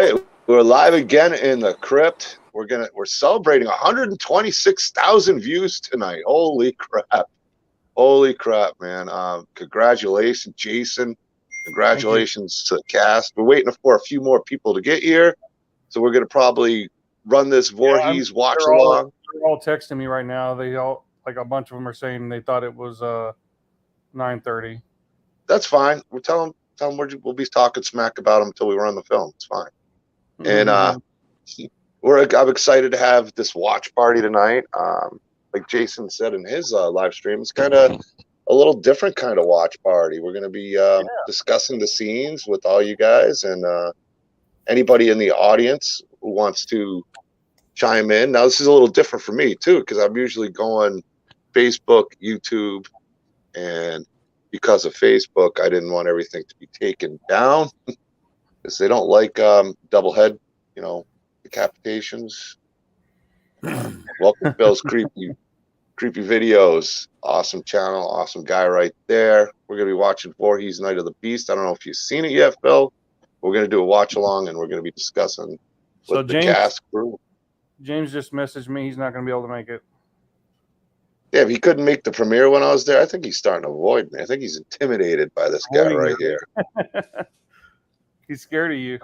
right, we're live again in the Krypt. We're celebrating 126,000 views tonight. Holy crap! Holy crap, man! Congratulations, Jason. Congratulations to the cast. We're waiting for a few more people to get here, so we're gonna probably run this Voorhees watch along. They're all texting me right now. They all, like, a bunch of them are saying they thought it was 9:30. That's fine. We'll tell them we'll be talking smack about them until we run the film. It's fine. And I'm excited to have this watch party tonight. Like Jason said in his live stream, it's kind of a little different kind of watch party. We're going to be discussing the scenes with all you guys and anybody in the audience who wants to chime in. Now, this is a little different for me, too, because I'm usually going Facebook, YouTube, and because of Facebook, I didn't want everything to be taken down because they don't like double head, decapitations. Welcome, Bill's creepy videos. Awesome channel, awesome guy right there. We're gonna be watching Voorhees Night of the Beast. I don't know if you've seen it yet, Phil. We're gonna do a watch along, and we're gonna be discussing with the cast crew. James just messaged me. He's not gonna be able to make it. Yeah, if he couldn't make the premiere when I was there, I think he's starting to avoid me. I think he's intimidated by this guy right here. He's scared of you.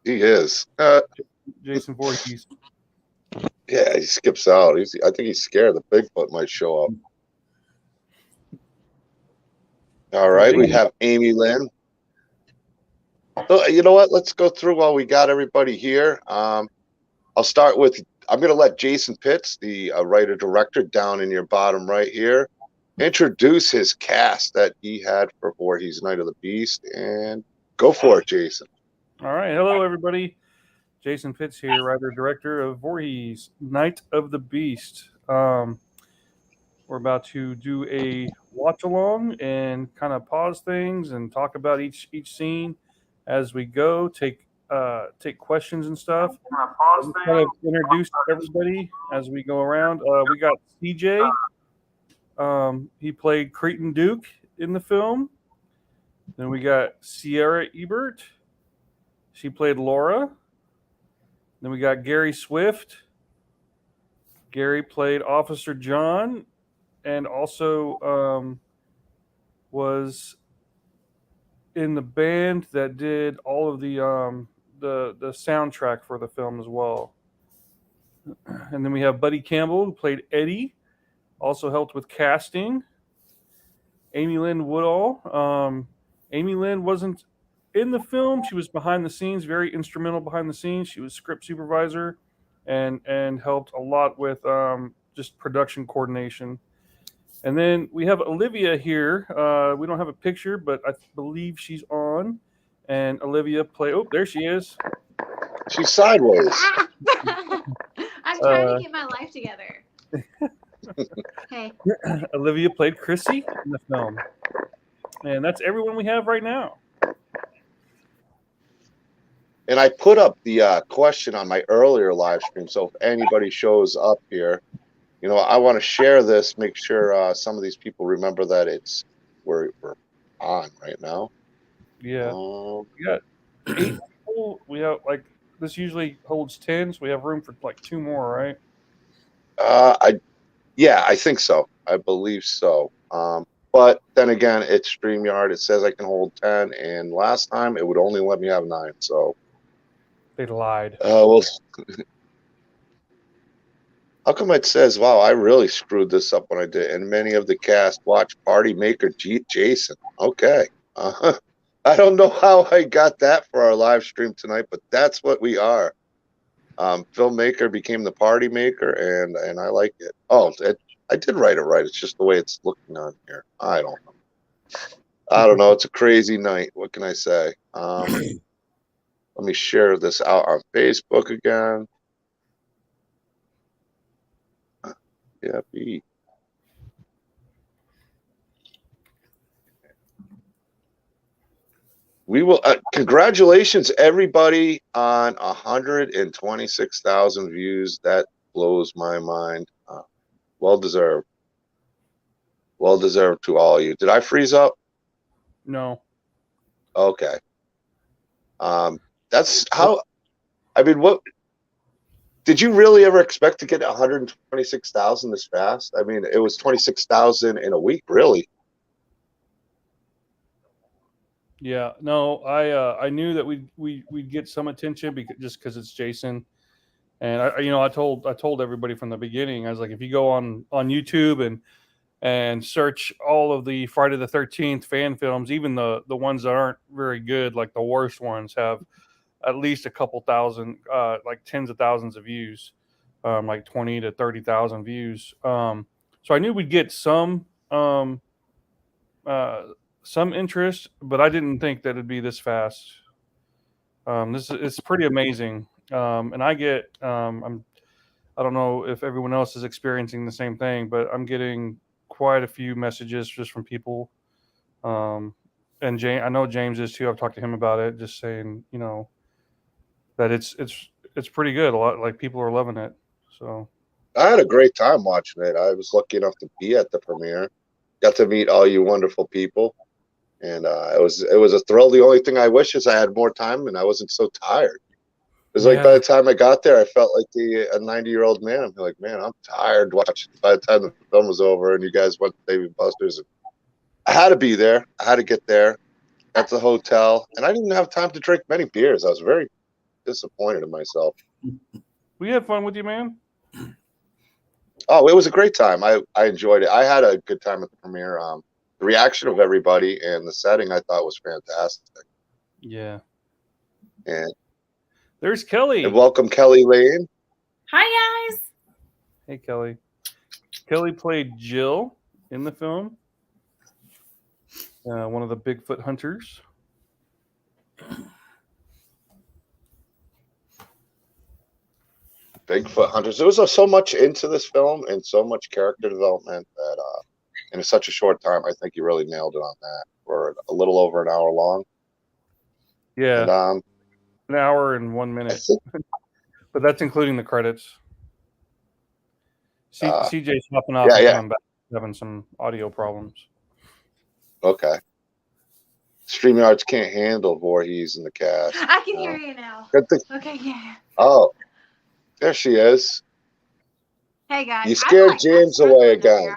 He is. Jason Voorhees. Yeah, he skips out. I think he's scared the Bigfoot might show up. All right, we have Amy Lynn. So, you know what? Let's go through while we got everybody here. I'll start with, I'm going to let Jason Pitts, the writer-director down in your bottom right here, introduce his cast that he had for Voorhees Night of the Beast, and go for it, Jason. All right. Hello, everybody. Jason Pitts here, writer-director of Voorhees Night of the Beast. We're about to do a watch-along and kind of pause things and talk about each scene as we go, take questions and stuff. Kind of introduce everybody as we go around. We got CJ. He played Krypt Duke in the film. Then we got Sierra Ebert. She played Laura. Then we got Gary Swift. Gary played Officer John, and also was in the band that did all of the soundtrack for the film as well. And then we have Buddy Campbell, who played Eddie, also helped with casting. Amy Lynn Woodall. Amy Lynn wasn't in the film. She was behind the scenes, very instrumental behind the scenes. She was script supervisor and helped a lot with just production coordination. And then we have Olivia here. We don't have a picture, but I believe she's on. And Olivia oh, there she is. She's sideways. I'm trying to get my life together. Hey. Olivia played Chrissy in the film. And that's everyone we have right now. And I put up the question on my earlier live stream, so if anybody shows up here, I want to share this, make sure some of these people remember that we're on right now. Yeah. We got 8 people. We have, this usually holds 10, so we have room for 2 more, right? I think so. I believe so. But then again, it's StreamYard. It says I can hold 10, and last time it would only let me have 9, so. They lied. Well, how come it says, wow, I really screwed this up when I did? And many of the cast watch partymaker Jason. Okay. I don't know how I got that for our live stream tonight, but that's what we are. Filmmaker became the party maker, and I like it. Oh, I did write it right. It's just the way it's looking on here. I don't know. It's a crazy night. What can I say? Let me share this out on Facebook again. Yeah, we will. Congratulations, everybody, on 126,000 views. That blows my mind. Well deserved. Well deserved to all of you. Did I freeze up? No. Okay. That's how I mean, what did you really ever expect to get 126,000 this fast? I mean, it was 26,000 in a week, really. Yeah, no, I knew that we'd get some attention because it's Jason, and I told everybody from the beginning. I was like, if you go on YouTube and search all of the Friday the 13th fan films, even the ones that aren't very good, like the worst ones, have at least a couple thousand, like tens of thousands of views, like 20 to 30,000 views. So I knew we'd get uh, some interest, but I didn't think that it'd be this fast. It's pretty amazing, and I don't know if everyone else is experiencing the same thing, but I'm getting quite a few messages just from people, and I know James is too. I've talked to him about it, just saying, that it's pretty good. A lot, like, people are loving it. So I had a great time watching it. I was lucky enough to be at the premiere. Got to meet all you wonderful people, and it was a thrill. The only thing I wish is I had more time and I wasn't so tired. It was like by the time I got there, I felt like a 90-year-old man. I'm like, man, I'm tired watching. By the time the film was over and you guys went to Dave & Buster's, I had to be there. I had to get there at the hotel, and I didn't have time to drink many beers. I was very disappointed in myself. we had fun with you, man. Oh, it was a great time. I enjoyed it. I had a good time at the premiere. The reaction of everybody and the setting I thought was fantastic. Yeah. And there's Kelly. And welcome, Kelly Lane. Hi, guys. Hey, Kelly. Kelly played Jill in the film, one of the Bigfoot hunters. Bigfoot hunters. There was so much into this film and so much character development that in such a short time, I think you really nailed it on that. For a little over an hour long. Yeah. And, an hour and 1 minute. But that's including the credits. CJ's hopping off and coming back, having some audio problems. Okay. StreamYards can't handle Voorhees in the cast. I can hear you now. Okay, yeah. Oh, there she is. Hey, guys. You scared James away again.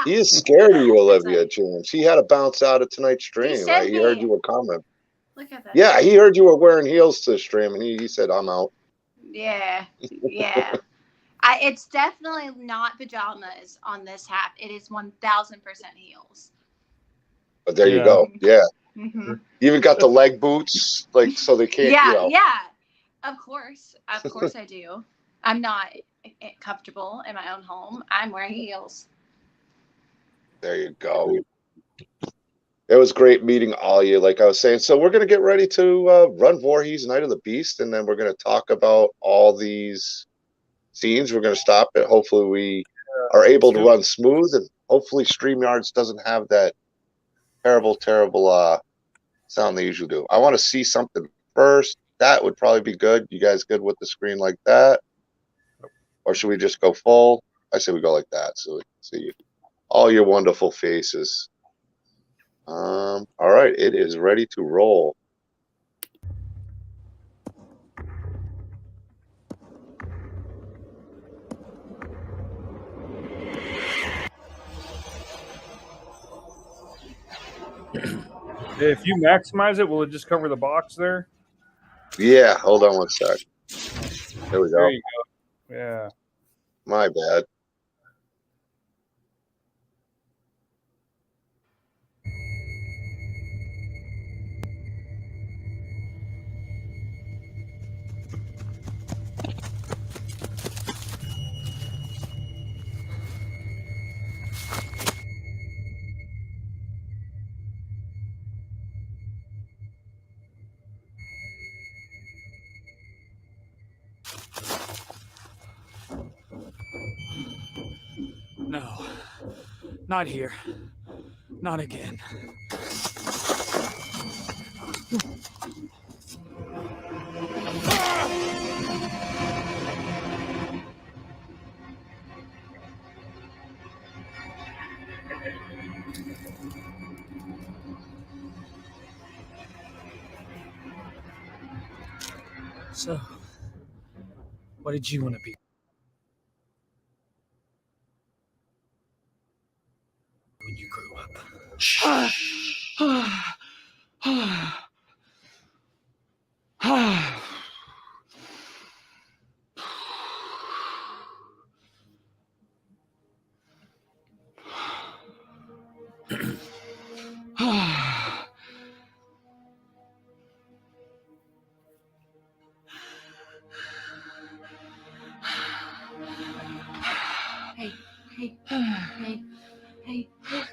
He is scared of you, Olivia, James. He had to bounce out of tonight's stream. Right? He heard you were coming. Look at that. Yeah, he heard you were wearing heels to the stream, and he said, I'm out. Yeah. It's definitely not pajamas on this hat. It is 1,000% heels. But there you go. Yeah. Mm-hmm. You even got the leg boots, like, so they can't. Yeah. Of course I do. I'm not comfortable in my own home. I'm wearing heels. There you go. It was great meeting all you, like I was saying. So we're going to get ready to run Voorhees Night of the Beast, and then we're going to talk about all these scenes. We're going to stop it. Hopefully we are able to run smooth, and hopefully StreamYards doesn't have that terrible sound they usually do. I want to see something first. That would probably be good. You guys good with the screen like that? Or should we just go full? I say we go like that so we can see all your wonderful faces. All right, it is ready to roll. If you maximize it, will it just cover the box there? Yeah, hold on one sec. There we go. There you go. Yeah. My bad. No, not here. Not again. So, what did you want to be when you grew up? Hey.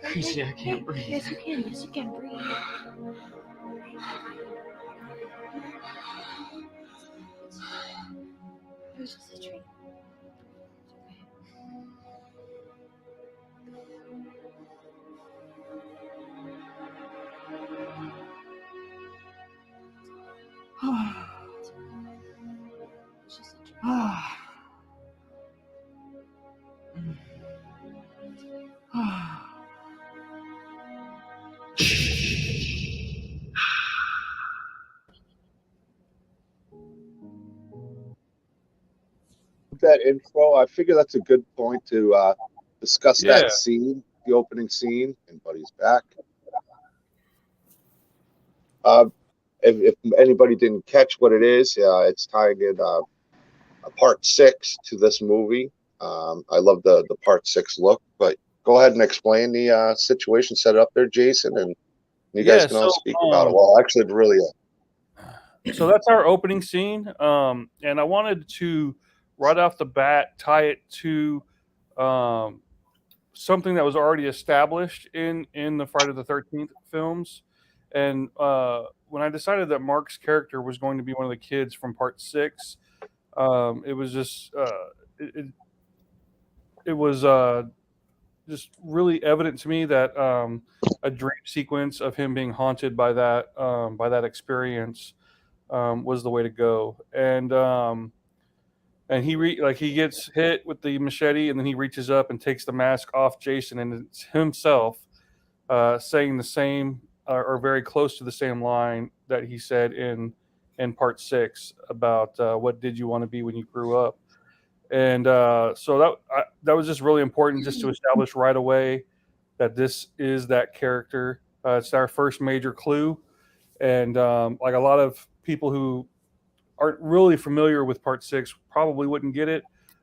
Crazy, I can't breathe. Yes, you can. Yes, you can breathe. It was just a dream. It's just a dream. That intro, I figure that's a good point to discuss Yeah. that scene, the opening scene, and Buddy's back. If anybody didn't catch what it is, it's tying in a part 6 to this movie. I love the part 6 look, but go ahead and explain the situation, set it up there, Jason, and you guys can all speak about it. Well, actually, really, so that's our opening scene, and I wanted to right off the bat tie it to something that was already established in the Friday the 13th films. And when I decided that Mark's character was going to be one of the kids from part 6, it was just it was just really evident to me that a dream sequence of him being haunted by that experience was the way to go. And he gets hit with the machete, and then he reaches up and takes the mask off Jason, and it's himself saying the same or very close to the same line that he said in part 6 about what did you want to be when you grew up. And so that was just really important, just to establish right away that this is that character. It's our first major clue, and like a lot of people who aren't really familiar with part 6 probably wouldn't get it,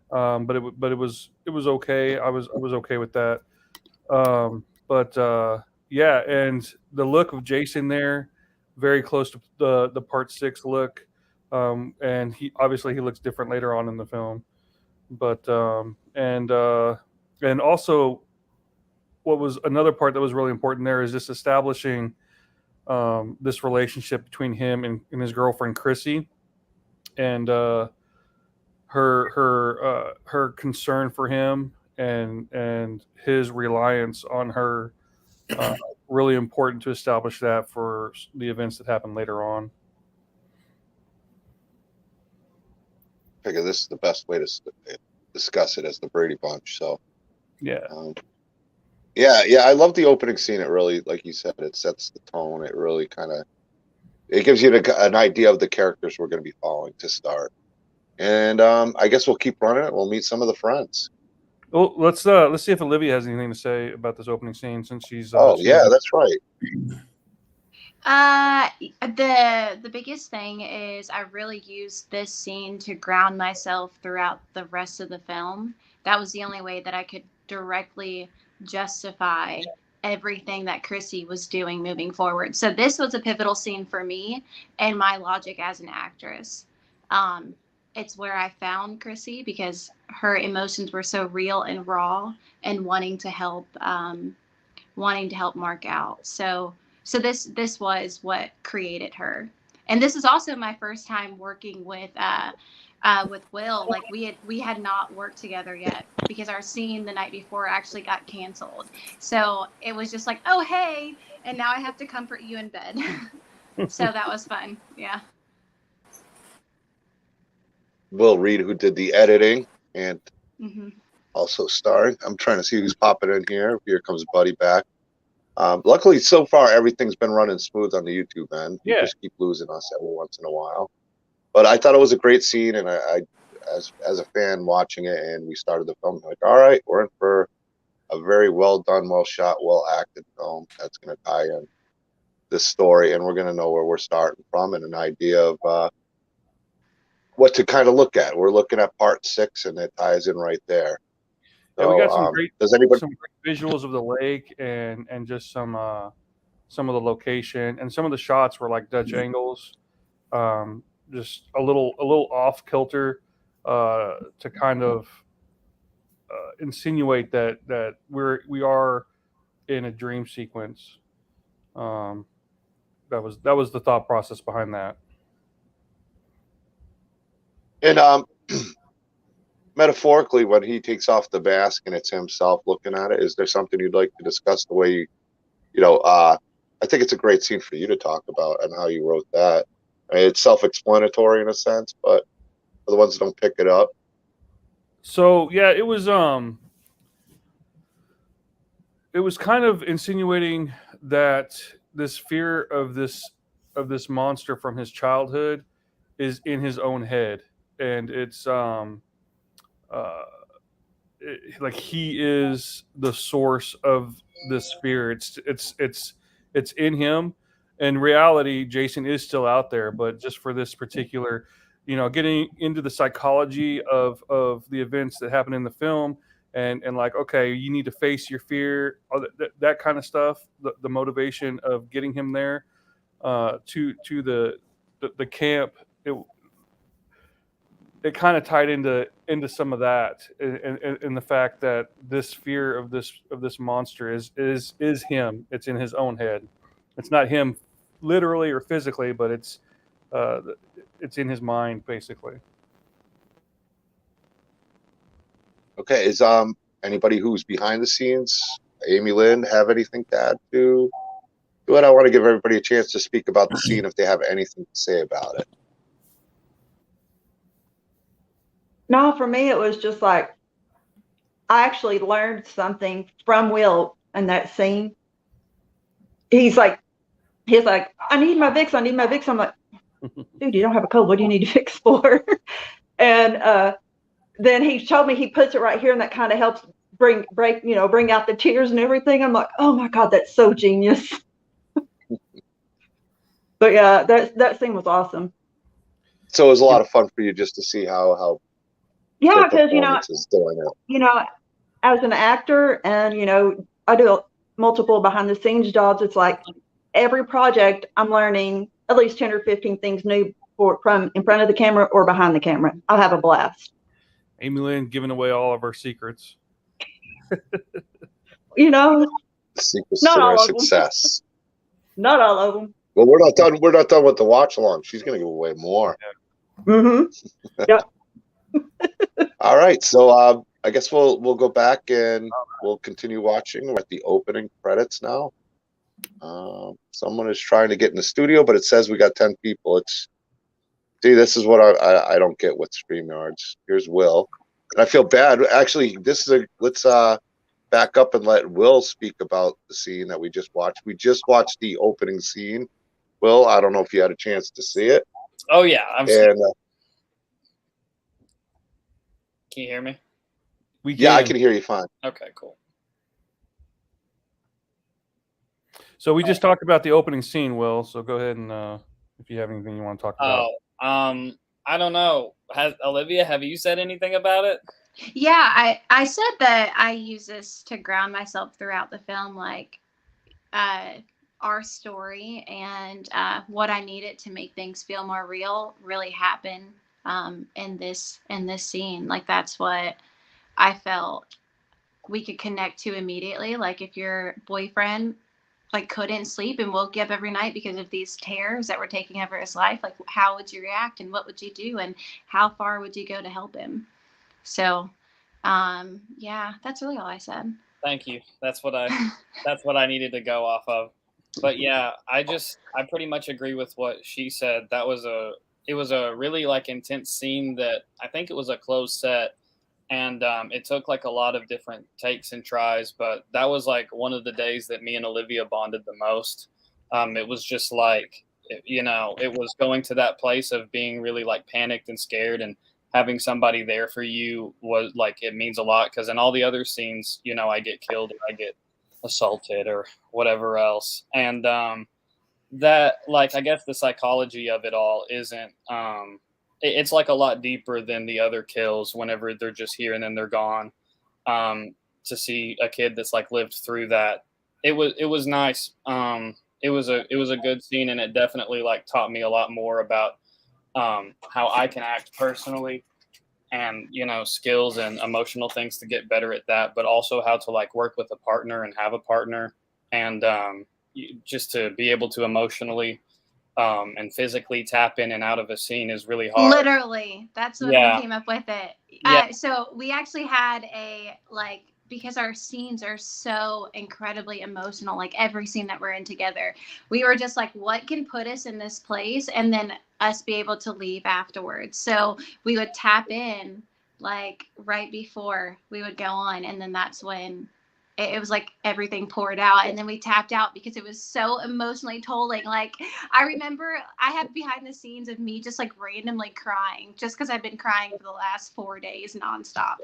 but it was okay. I was okay with that. Yeah, and the look of Jason there, very close to the part 6 look, and he looks different later on in the film. But and also, what was another part that was really important there is just establishing this relationship between him and his girlfriend Chrissy, and her concern for him and his reliance on her. Really important to establish that for the events that happen later on. I figure this is the best way to discuss it as the Brady Bunch. So Yeah. Yeah, I love the opening scene. It really, like you said, it sets the tone. It really it gives you an idea of the characters we're going to be following to start. And I guess we'll keep running it. We'll meet some of the friends. Well, let's see if Olivia has anything to say about this opening scene, since she's. That's right. The biggest thing is I really used this scene to ground myself throughout the rest of the film. That was the only way that I could directly justify everything that Chrissy was doing moving forward. So this was a pivotal scene for me and my logic as an actress. It's where I found Chrissy because her emotions were so real and raw, and wanting to help Mark out. So this was what created her. And this is also my first time working with Will. Like we had not worked together yet because our scene the night before actually got canceled. So it was just like, oh hey, and now I have to comfort you in bed. So that was fun. Yeah. Will Reed, who did the editing and also starring. I'm trying to see who's popping in here. Here comes Buddy back. Luckily, so far, everything's been running smooth on the YouTube end. You just keep losing us every once in a while. But I thought it was a great scene, and I as a fan watching it, and we started the film, like, all right, we're in for a very well done, well shot, well acted film that's going to tie in this story, and we're going to know where we're starting from and an idea of what to kind of look at. We're looking at part 6, and it ties in right there. So, yeah, we got some great visuals of the lake and just some of the location, and some of the shots were like Dutch angles, just a little off kilter to kind of insinuate that we are in a dream sequence. That was the thought process behind that. And metaphorically, when he takes off the mask and it's himself looking at it, is there something you'd like to discuss the way I think it's a great scene for you to talk about and how you wrote that. I mean, it's self-explanatory in a sense, but for the ones that don't pick it up. So yeah, it was kind of insinuating that this fear of this monster from his childhood is in his own head, and it's like he is the source of this fear. It's in him. In reality, Jason is still out there, but just for this particular, getting into the psychology of the events that happen in the film, and like, okay, you need to face your fear, that kind of stuff. The motivation of getting him there to the camp. It kind of tied into some of that, in the fact that this fear of this monster is him. It's in his own head. It's not him literally or physically, but it's in his mind, basically. Okay, is anybody who's behind the scenes, Amy Lynn, have anything to add to it? I want to give everybody a chance to speak about the scene if they have anything to say about it. No, for me, it was just like, I actually learned something from Will in that scene. He's like, I need my Vicks. I'm like, dude, you don't have a cold. What do you need to Vicks for? And then he told me he puts it right here, and that kind of helps bring out the tears and everything. I'm like, oh my God, that's so genius. But yeah, that scene was awesome. So it was a lot of fun for you just to see how yeah, because as an actor, and I do multiple behind the scenes jobs. It's like every project I'm learning at least 10 or 15 things new from in front of the camera or behind the camera. I'll have a blast. Amy Lynn giving away all of our secrets. Secrets to our success. Not all of them. Well, we're not done. We're not done with the watch along. She's going to give away more. Mm-hmm. Yep. All right, so I guess we'll go back and we'll continue watching. We're at the opening credits now. Someone is trying to get in the studio, but it says we got 10 people. This is what I don't get with StreamYards. Here's Will, and I feel bad. Actually, let's back up and let Will speak about the scene that we just watched. We just watched the opening scene. Will, I don't know if you had a chance to see it. Oh yeah, can you hear me? Yeah, I can hear you fine. Okay, cool. So we just talked about the opening scene, Will. So go ahead and if you have anything you want to talk about. I don't know. Olivia, have you said anything about it? Yeah, I said that I use this to ground myself throughout the film, like our story and what I needed to make things feel more real really happen in this scene. Like that's what I felt we could connect to immediately. Like if your boyfriend couldn't sleep and woke you up every night because of these tears that were taking over his life, like how would you react and what would you do and how far would you go to help him? So yeah, that's really all I said. Thank you. That's what I needed to go off of. But yeah, I pretty much agree with what she said. It was a really intense scene that I think it was a closed set. And it took a lot of different takes and tries, but that was one of the days that me and Olivia bonded the most. It was just it was going to that place of being really like panicked and scared, and having somebody there for you was like, it means a lot. Because in all the other scenes, I get killed or I get assaulted or whatever else. And that, like, I guess the psychology of it all isn't, it's like a lot deeper than the other kills whenever they're just here and then they're gone. To see a kid that's like lived through that, it was nice. It was a good scene, and it definitely like taught me a lot more about how I can act personally, and skills and emotional things to get better at that, but also how to like work with a partner and have a partner, and just to be able to emotionally and physically tap in and out of a scene is really hard. Literally, that's when we came up with it. Yeah. So we actually had because our scenes are so incredibly emotional, like every scene that we're in together, we were just like, what can put us in this place and then us be able to leave afterwards? So we would tap in like right before we would go on, and then that's when it was like everything poured out, and then we tapped out because it was so emotionally tolling. Like, I remember I have behind the scenes of me just like randomly crying just because I've been crying for the last 4 days nonstop.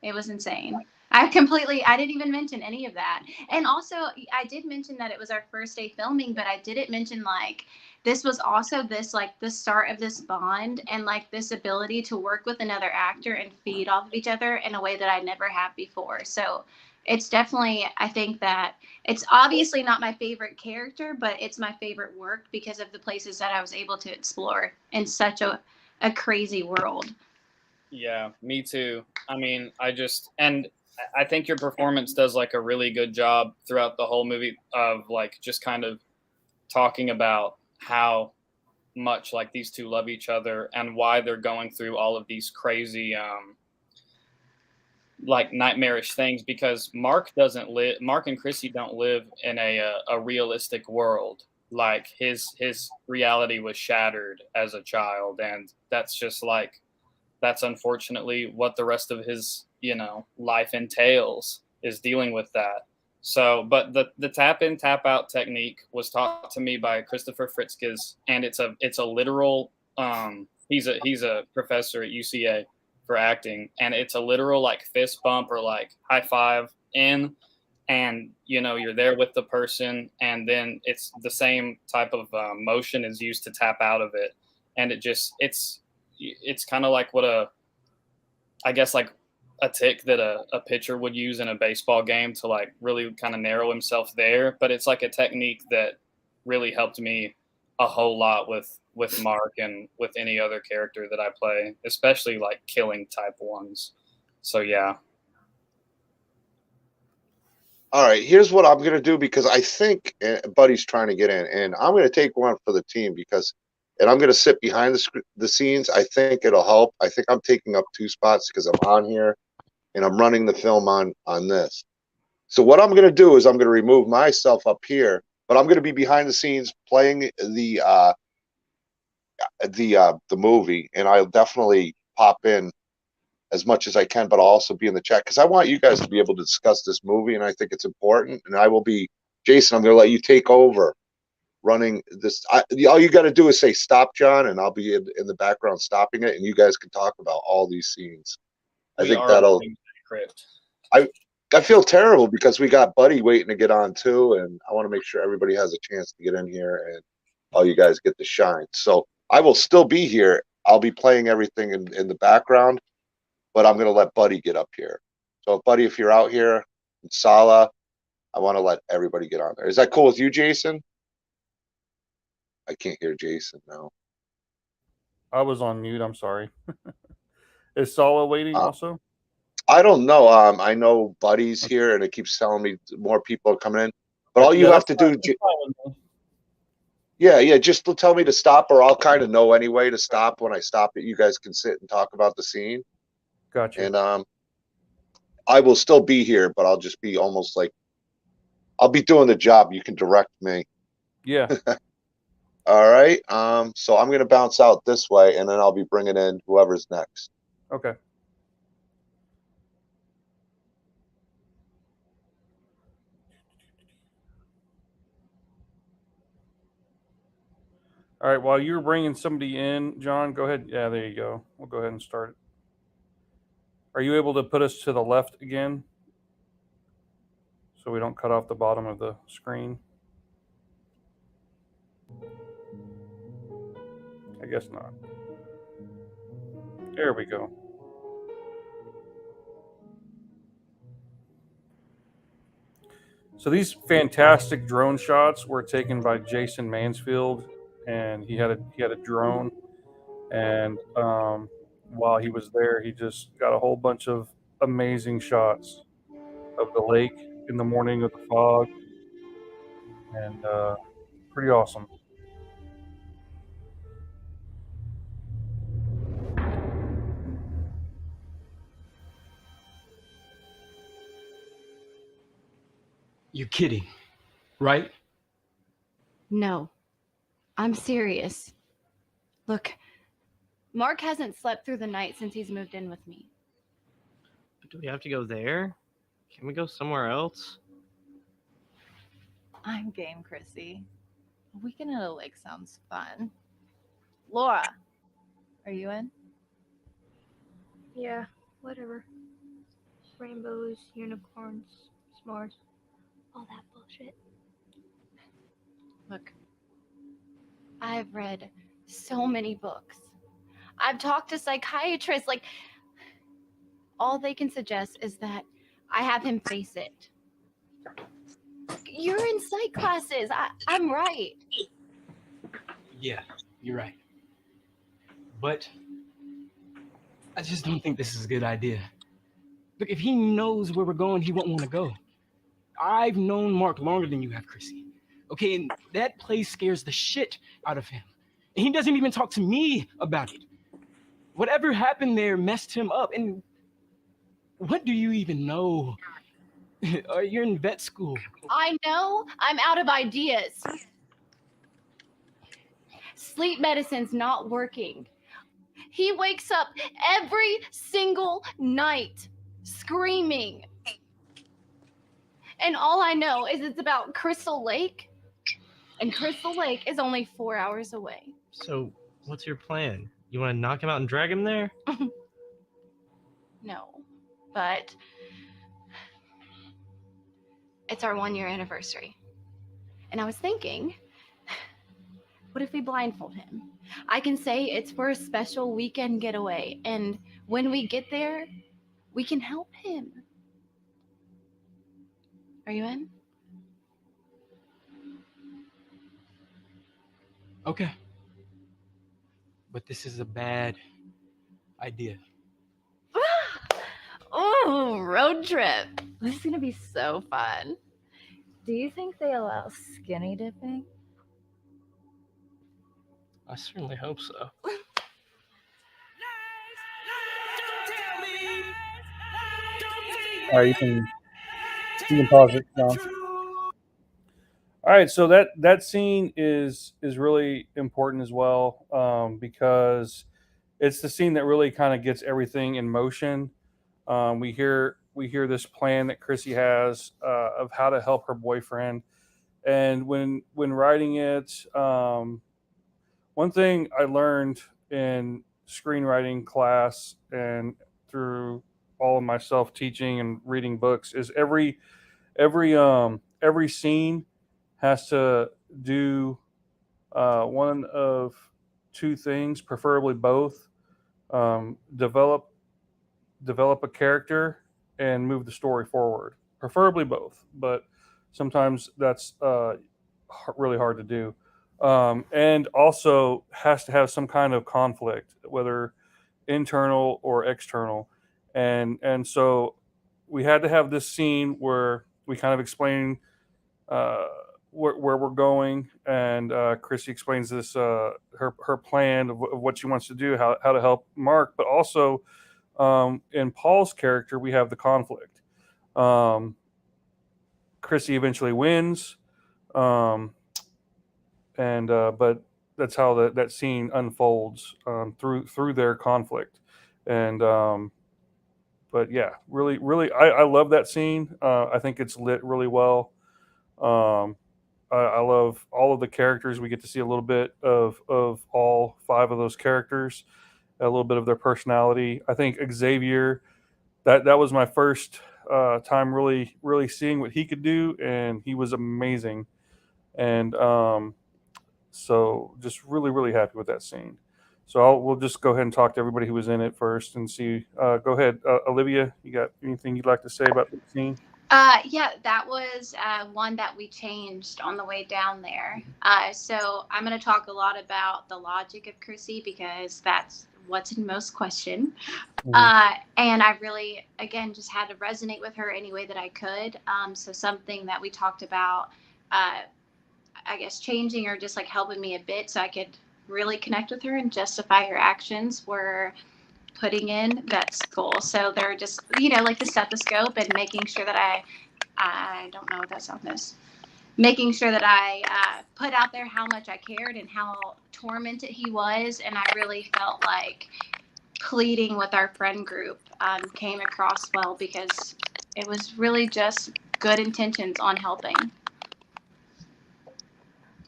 It was insane. I didn't even mention any of that. And also, I did mention that it was our first day filming, but I didn't mention like this was also this like the start of this bond and like this ability to work with another actor and feed off of each other in a way that I never have before. So it's definitely, I think that it's obviously not my favorite character, but it's my favorite work because of the places that I was able to explore in such a crazy world. Yeah, me too. I mean, I think your performance does like a really good job throughout the whole movie of like just kind of talking about how much like these two love each other and why they're going through all of these crazy like nightmarish things, because Mark and Chrissy don't live in a realistic world. Like his reality was shattered as a child, and that's just like, that's unfortunately what the rest of his life entails, is dealing with that. So, but the tap in tap out technique was taught to me by Christopher Fritzkes, and it's a literal he's a professor at UCA for acting, and it's a literal like fist bump or like high five in, and you're there with the person, and then it's the same type of motion is used to tap out of it, and it's kind of like what I guess like a tick that a pitcher would use in a baseball game to like really kind of narrow himself there. But it's like a technique that really helped me a whole lot with Mark and with any other character that I play, especially like killing type ones. So yeah. All right, here's what I'm going to do, because I think Buddy's trying to get in, and I'm going to take one for the team and I'm going to sit behind the scenes. I think it'll help. I think I'm taking up 2 spots because I'm on here and I'm running the film on this. So what I'm going to do is I'm going to remove myself up here, but I'm going to be behind the scenes playing the movie, and I'll definitely pop in as much as I can, but I'll also be in the chat because I want you guys to be able to discuss this movie, and I think it's important. And I will be, Jason, I'm going to let you take over running this. All you got to do is say stop, John, and I'll be in the background stopping it, and you guys can talk about all these scenes. I think that'll. Krypt. I feel terrible because we got Buddy waiting to get on too, and I want to make sure everybody has a chance to get in here and all you guys get to shine. So I will still be here. I'll be playing everything in the background, but I'm going to let Buddy get up here. So, Buddy, if you're out here in Sala, I want to let everybody get on there. Is that cool with you, Jason? I can't hear Jason now. I was on mute. I'm sorry. Is Sala waiting also? I don't know. I know Buddy's here, and it keeps telling me more people are coming in. But all you have to do, just tell me to stop, or I'll kind of know anyway to stop. When I stop it, you guys can sit and talk about the scene. Gotcha. And I will still be here, but I'll just be almost like I'll be doing the job. You can direct me. Yeah. All right. So I'm gonna bounce out this way, and then I'll be bringing in whoever's next. Okay. All right, while you're bringing somebody in, John, go ahead. Yeah, there you go. We'll go ahead and start it. Are you able to put us to the left again? So we don't cut off the bottom of the screen? I guess not. There we go. So these fantastic drone shots were taken by Jason Mansfield, and he had a drone, and while he was there, he just got a whole bunch of amazing shots of the lake in the morning with the fog, and pretty awesome. You're kidding, right? No, I'm serious. Look, Mark hasn't slept through the night since he's moved in with me. But do we have to go there? Can we go somewhere else? I'm game, Chrissy. A weekend at a lake sounds fun. Laura, are you in? Yeah, whatever. Rainbows, unicorns, s'mores, all that bullshit. Look, I've read so many books. I've talked to psychiatrists. Like, all they can suggest is that I have him face it. You're in psych classes. I'm right. Yeah, you're right. But I just don't think this is a good idea. Look, if he knows where we're going, he won't want to go. I've known Mark longer than you have, Chrissy. Okay, and that place scares the shit out of him. And he doesn't even talk to me about it. Whatever happened there messed him up. And what do you even know? You're in vet school. I know I'm out of ideas. Sleep medicine's not working. He wakes up every single night screaming. And all I know is it's about Crystal Lake. And Crystal Lake is only 4 hours away. So, what's your plan? You want to knock him out and drag him there? No, but it's our 1 year anniversary. And I was thinking, what if we blindfold him? I can say it's for a special weekend getaway. And when we get there, we can help him. Are you in? Okay. But this is a bad idea. Oh, road trip. This is going to be so fun. Do you think they allow skinny dipping? I certainly hope so. All right, you can pause it, John. All right, so that scene is really important as well, because it's the scene that really kind of gets everything in motion. We hear this plan that Chrissy has of how to help her boyfriend, and when writing it, one thing I learned in screenwriting class and through all of my self teaching and reading books is every scene has to do one of two things, preferably both. Develop a character and move the story forward. Preferably both, but sometimes that's really hard to do. And also has to have some kind of conflict, whether internal or external. And so we had to have this scene where we kind of explain where we're going, and Chrissy explains this her plan of what she wants to do, how to help Mark, but also in Paul's character we have the conflict. Chrissy eventually wins, but that's how that scene unfolds through their conflict, and but yeah, really I love that scene. I think it's lit really well. I love all of the characters. We get to see a little bit of all 5 of those characters, a little bit of their personality. I think Xavier, that was my first time really seeing what he could do, and he was amazing. And so just really happy with that scene. So we'll just go ahead and talk to everybody who was in it first and see. Go ahead, Olivia. You got anything you'd like to say about the scene? Yeah, that was one that we changed on the way down there. So I'm going to talk a lot about the logic of Chrissy because that's what's in most question. And I really, again, just had to resonate with her any way that I could. So something that we talked about, I guess, changing or just like helping me a bit so I could really connect with her and justify her actions were putting in vet school. So they're just, like the stethoscope and making sure that I don't know what that sound is. Making sure that I put out there how much I cared and how tormented he was. And I really felt like pleading with our friend group came across well because it was really just good intentions on helping.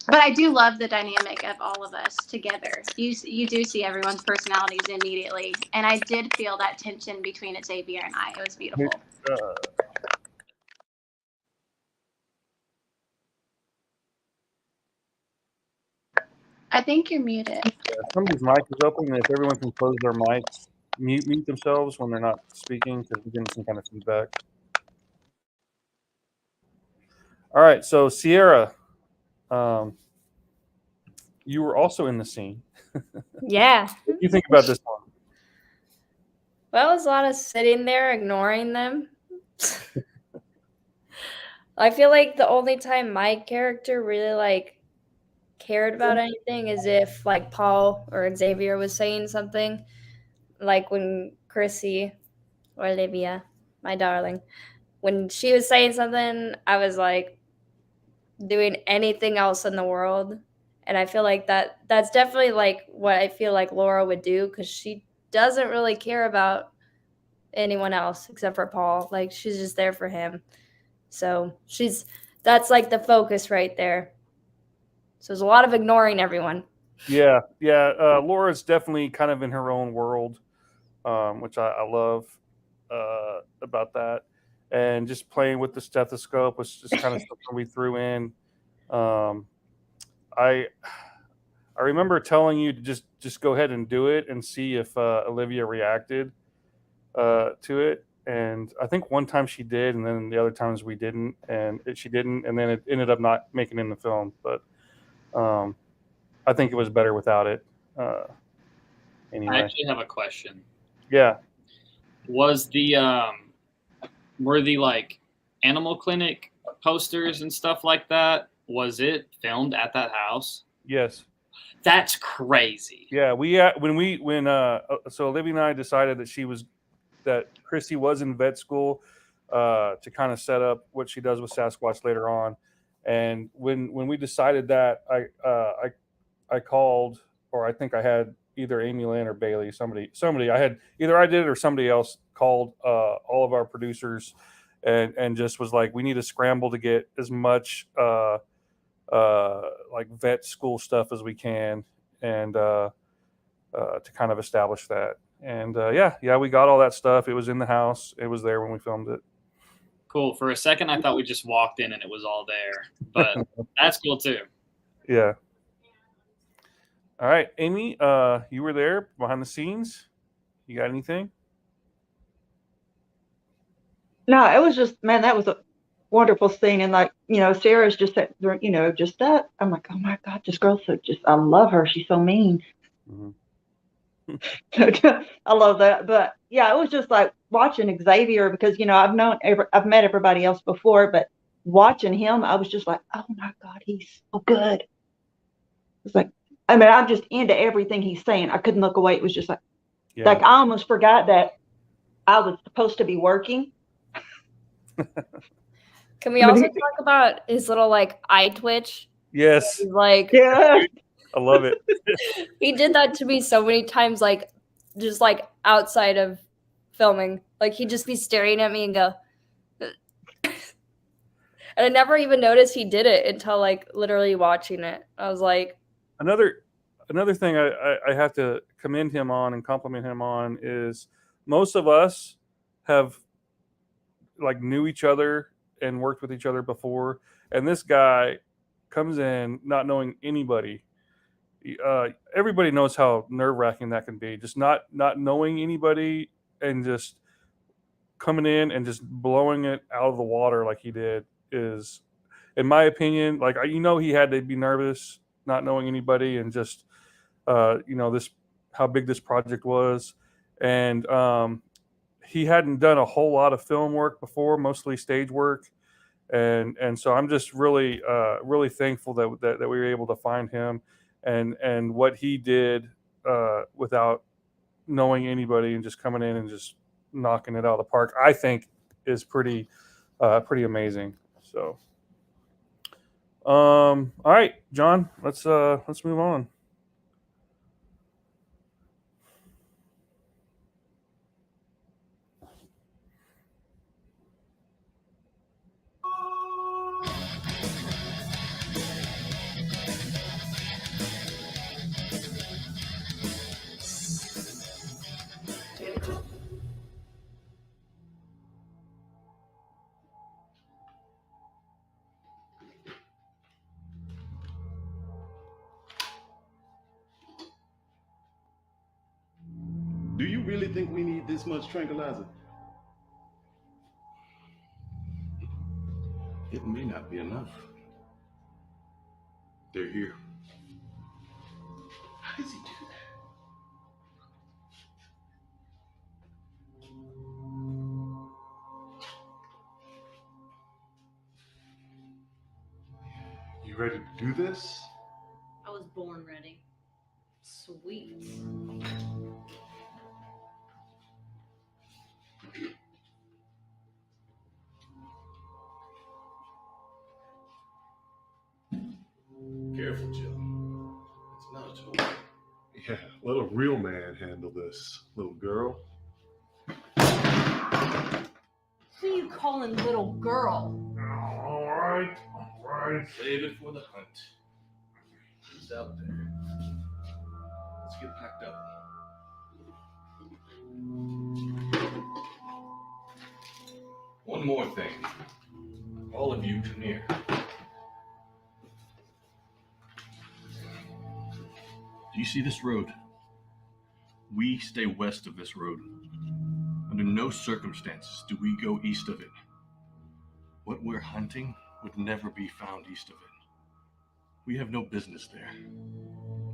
But I do love the dynamic of all of us together. You do see everyone's personalities immediately. And I did feel that tension between Xavier and I. It was beautiful. I think you're muted. Yeah, somebody's mic is open, and if everyone can close their mics, mute themselves when they're not speaking, because we're getting some kind of feedback. All right, so Sierra, you were also in the scene. Yeah. What do you think about this one? Well, it was a lot of sitting there ignoring them. I feel like the only time my character really cared about anything is if Paul or Xavier was saying something, like when Chrissy or Olivia, my darling, when she was saying something, I was doing anything else in the world. And I feel like that's definitely what I feel like Laura would do, because she doesn't really care about anyone else except for Paul. She's just there for him. So that's the focus right there. So there's a lot of ignoring everyone. Yeah. Laura's definitely kind of in her own world, which I love about that. And just playing with the stethoscope was just kind of something we threw in. I remember telling you to just go ahead and do it and see if Olivia reacted to it. And I think one time she did, and then the other times we didn't, and she didn't, and then it ended up not making it in the film. But I think it was better without it. Anyway. I actually have a question. Yeah. Was were the animal clinic posters and stuff like that, was it filmed at that house? Yes. That's crazy. Yeah, so Olivia and I decided that Chrissy was in vet school to kind of set up what she does with Sasquatch later on. And when we decided that, I called, or I think I had either Amy Lynn or Bailey, somebody I had, either I did it or somebody else called all of our producers and just was like, we need to scramble to get as much vet school stuff as we can, and to kind of establish that. And we got all that stuff. It was in the house. It was there when we filmed it. Cool. For a second, I thought we just walked in and it was all there, but that's cool too. Yeah. All right, Amy, you were there behind the scenes. You got anything? No, it was just, man, that was a wonderful scene. And Sarah's just that, just that. I'm like, oh my God, this girl's I love her. She's so mean. Mm-hmm. I love that. But yeah, it was just like watching Xavier, because, I've met everybody else before, but watching him, I was just like, oh my God, he's so good. It's like, I'm just into everything he's saying. I couldn't look away. It was just I almost forgot that I was supposed to be working. Can we also talk about his little eye twitch? Yes. Yeah. I love it. He did that to me so many times, just outside of filming. He'd just be staring at me and go. And I never even noticed he did it until like literally watching it. I was like, Another thing I have to commend him on and compliment him on is most of us have like knew each other and worked with each other before, and this guy comes in not knowing anybody. Everybody knows how nerve-wracking that can be, just not knowing anybody and just coming in and just blowing it out of the water like he did is, in my opinion, like he had to be nervous not knowing anybody and just this how big this project was. And he hadn't done a whole lot of film work before, mostly stage work, and so I'm just really really thankful that we were able to find him and what he did without knowing anybody and just coming in and just knocking it out of the park, I think is pretty amazing. So all right, John, let's move on. Do you really think we need this much tranquilizer? It may not be enough. They're here. How does he do that? You ready to do this? I was born ready. Sweet. Careful, Jill. It's not a toy. Yeah, let a real man handle this, little girl. Who you calling little girl? All right. Save it for the hunt. Who's out there? Let's get packed up. One more thing. All of you come here. Do you see this road? We stay west of this road. Under no circumstances do we go east of it. What we're hunting would never be found east of it. We have no business there.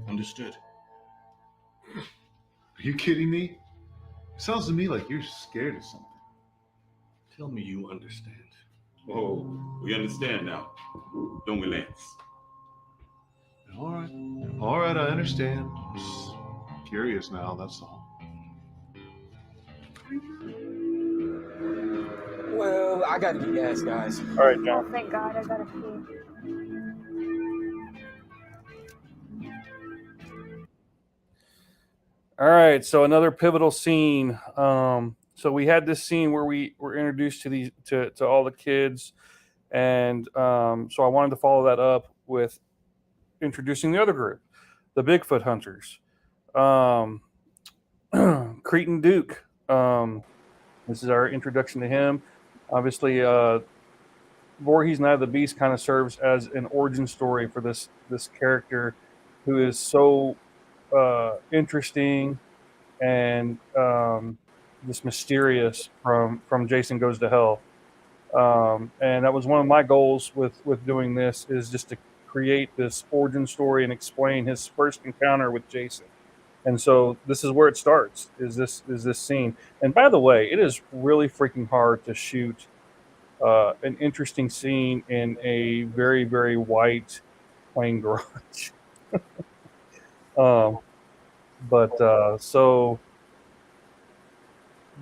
Understood? Are you kidding me? It sounds to me like you're scared of something. Tell me you understand. Oh, we understand now. Don't we, Lance? All right, I understand. I'm just curious now, that's all. Well, I gotta get gas, guys. All right, John. Oh, thank God, I gotta pee. All right, so another pivotal scene. So we had this scene where we were introduced to all the kids, and so I wanted to follow that up with introducing the other group, the Bigfoot hunters. Krypt Duke. This is our introduction to him. Obviously, Voorhees Night of the Beast kind of serves as an origin story for this character who is so interesting and just mysterious from Jason Goes to Hell. And that was one of my goals with doing this, is just to create this origin story and explain his first encounter with Jason. And so this is where it starts, is this scene. And by the way, it is really freaking hard to shoot an interesting scene in a very, very white plain garage. So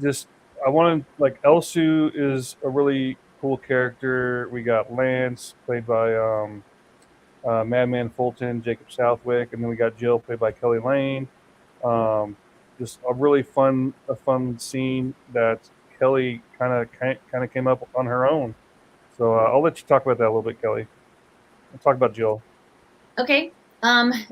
just, I wanted, like, Elsu is a really cool character. We got Lance, played by Madman Fulton, Jacob Southwick, and then we got Jill, played by Kelly Lane. Just a really fun scene that Kelly kind of came up on her own So I'll let you talk about that a little bit, Kelly. We'll talk about Jill. Okay.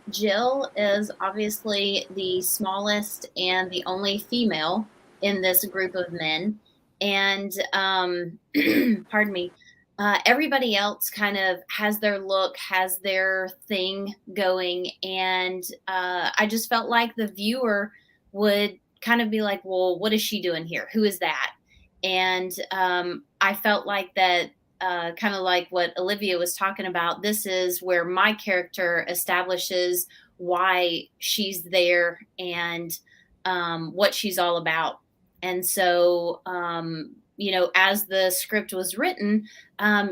Jill is obviously the smallest and the only female in this group of men. And pardon me, everybody else kind of has their look, has their thing going. And I just felt like the viewer would kind of be like, well, what is she doing here? Who is that? And I felt like that kind of like what Olivia was talking about. This is where my character establishes why she's there and what she's all about. And so, you know, as the script was written,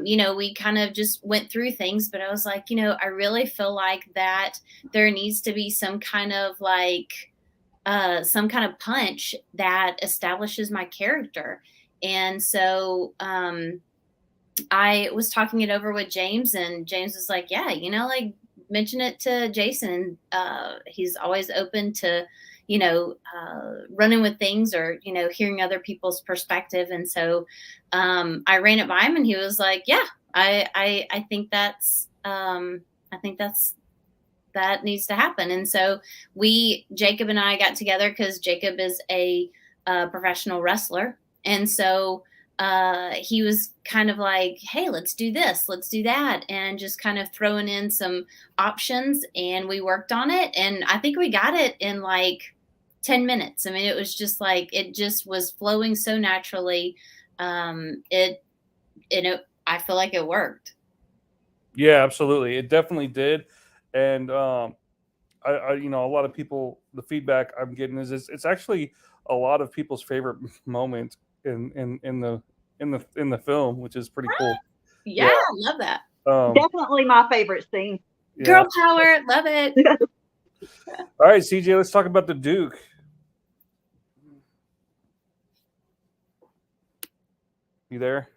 you know, we kind of just went through things, but I was like, you know, I really feel like that there needs to be some kind of like, some kind of punch that establishes my character. And so, I was talking it over with James, and James was like, yeah, you know, like mention it to Jason. He's always open to, you know, running with things or, you know, hearing other people's perspective. And so I ran it by him and he was like, yeah, I think that's, that needs to happen. And so Jacob and I got together because Jacob is a professional wrestler. And so he was kind of like, hey, let's do this, let's do that. And just kind of throwing in some options, and we worked on it. And I think we got it in like 10 minutes. I mean, it was just like, it just was flowing so naturally. I feel like it worked. Yeah, absolutely. It definitely did. And I you know, a lot of people, the feedback I'm getting is it's actually a lot of people's favorite moment in the film, which is pretty cool. Yeah, I love that. Definitely my favorite scene. Yeah. Girl power, love it. All right, CJ, let's talk about the Duke. You there?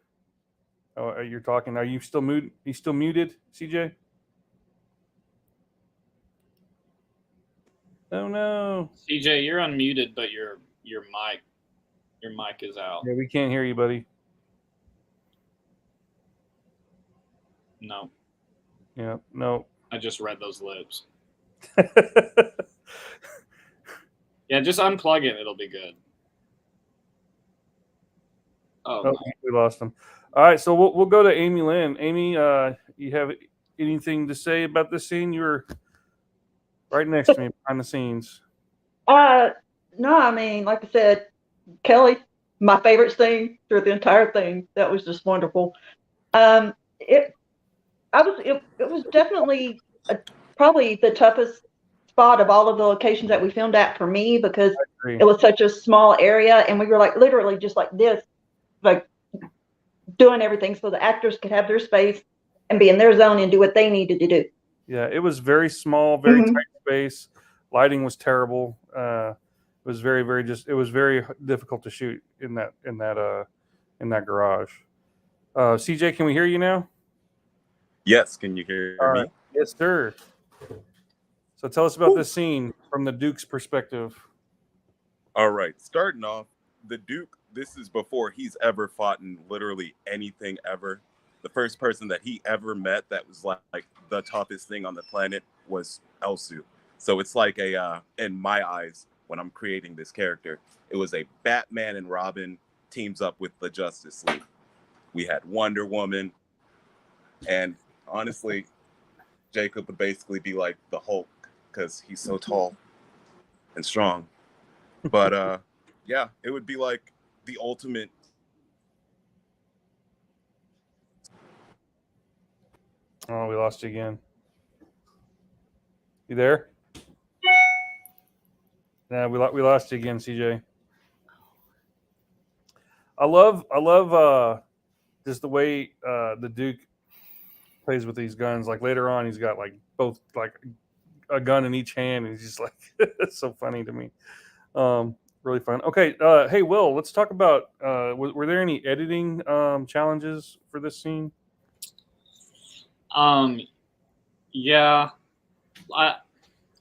Oh, you're talking. Are you still muted? You still muted, CJ? Oh no, CJ, you're unmuted, but your mic is out. Yeah, we can't hear you, buddy. No. Yeah, no. I just read those lips. Yeah, just unplug it. It'll be good. Oh, no. We lost him. All right, so we'll go to Amy Lynn. Amy, you have anything to say about this scene? You were right next to me behind the scenes. No, I mean, like I said, Kelly, my favorite scene through the entire thing. That was just wonderful. It was definitely probably the toughest spot of all of the locations that we filmed at for me, because it was such a small area, and we were like literally just like this, like doing everything so the actors could have their space and be in their zone and do what they needed to do. Yeah, it was very small, very tight space. Lighting was terrible. It was very, very it was very difficult to shoot in that garage. CJ, can we hear you now? Yes, can you hear me? Right. Yes, sir. So tell us about this scene from the Duke's perspective. All right, starting off, the Duke, this is before he's ever fought in literally anything ever. The first person that he ever met that was like the toughest thing on the planet was Elsu. So it's like in my eyes, when I'm creating this character, it was a Batman and Robin teams up with the Justice League. We had Wonder Woman, and honestly, Jacob would basically be like the Hulk because he's so tall and strong. But yeah, it would be like the ultimate. Oh, we lost you again. You there? Yeah, we lost you again, CJ. I love just the way the Duke plays with these guns. Like later on, he's got like both like a gun in each hand, and he's just like it's so funny to me. Really fun. Okay, hey Will, let's talk about. Were there any editing challenges for this scene? Yeah.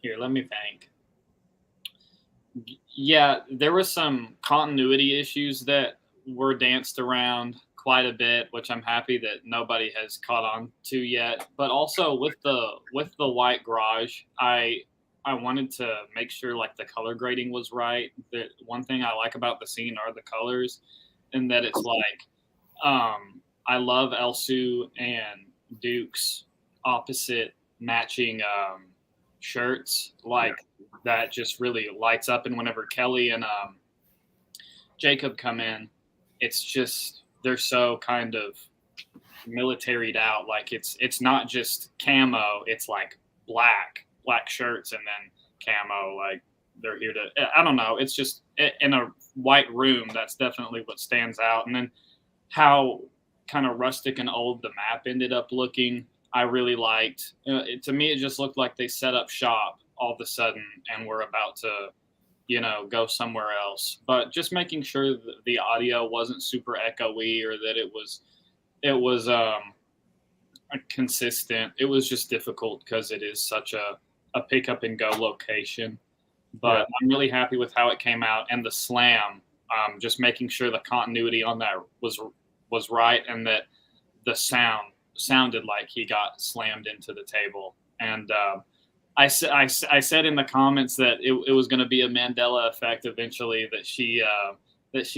Here, let me think. Yeah, there were some continuity issues that were danced around quite a bit, which I'm happy that nobody has caught on to yet. But also with the white garage, I wanted to make sure like the color grading was right. That one thing I like about the scene are the colors, and that it's like I love Elsu and Duke's opposite matching shirts, like that just really lights up. And whenever Kelly and Jacob come in, it's just they're so kind of militaried out. Like it's not just camo, it's like black shirts and then camo. Like they're here to, I don't know. It's just in a white room. That's definitely what stands out. And then how kind of rustic and old the map ended up looking, I really liked. To me, it just looked like they set up shop all of a sudden and were about to, go somewhere else. But just making sure that the audio wasn't super echoey or that it was consistent. It was just difficult because it is such a pick up and go location. But I'm really happy with how it came out, and the slam, just making sure the continuity on that was right, and that the sounded like he got slammed into the table. And I said in the comments that it was going to be a Mandela effect eventually, that she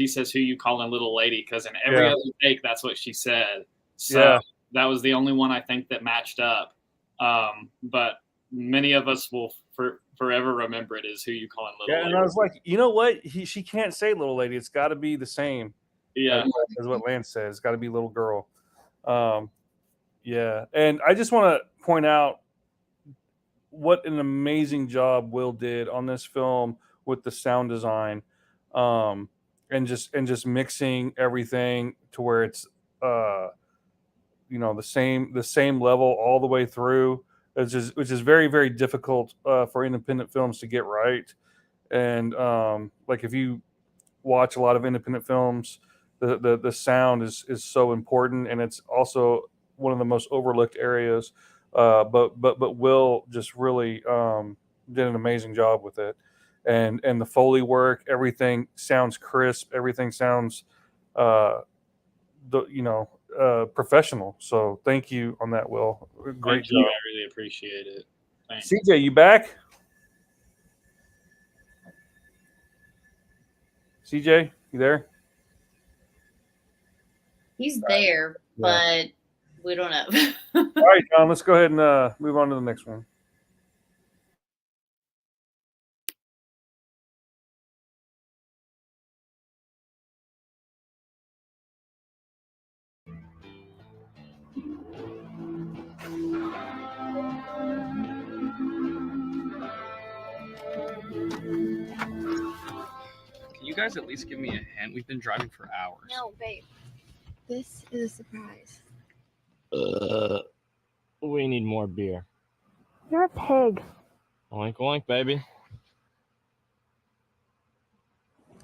says, "Who you calling little lady?" Because in every other take, that's what she said. So that was the only one I think that matched up. But many of us will forever remember it as "Who you calling little lady?" And I was like, you know what? She can't say little lady. It's got to be the same. Yeah, as what Lance says. It's got to be little girl. Yeah, and I just want to point out what an amazing job Will did on this film with the sound design, and just mixing everything to where it's the same level all the way through, which is very, very difficult for independent films to get right. And like if you watch a lot of independent films, the sound is so important, and it's also one of the most overlooked areas. But Will just really did an amazing job with it, and the Foley work, everything sounds crisp, everything sounds professional. So thank you on that, Will. Great job. I really appreciate it. Thanks. CJ, you back? CJ, you there? He's there, but we don't know. All right, John, let's go ahead and move on to the next one. Can you guys at least give me a hint? We've been driving for hours. No, babe. This is a surprise. We need more beer. You're a pig. Oink, oink, baby.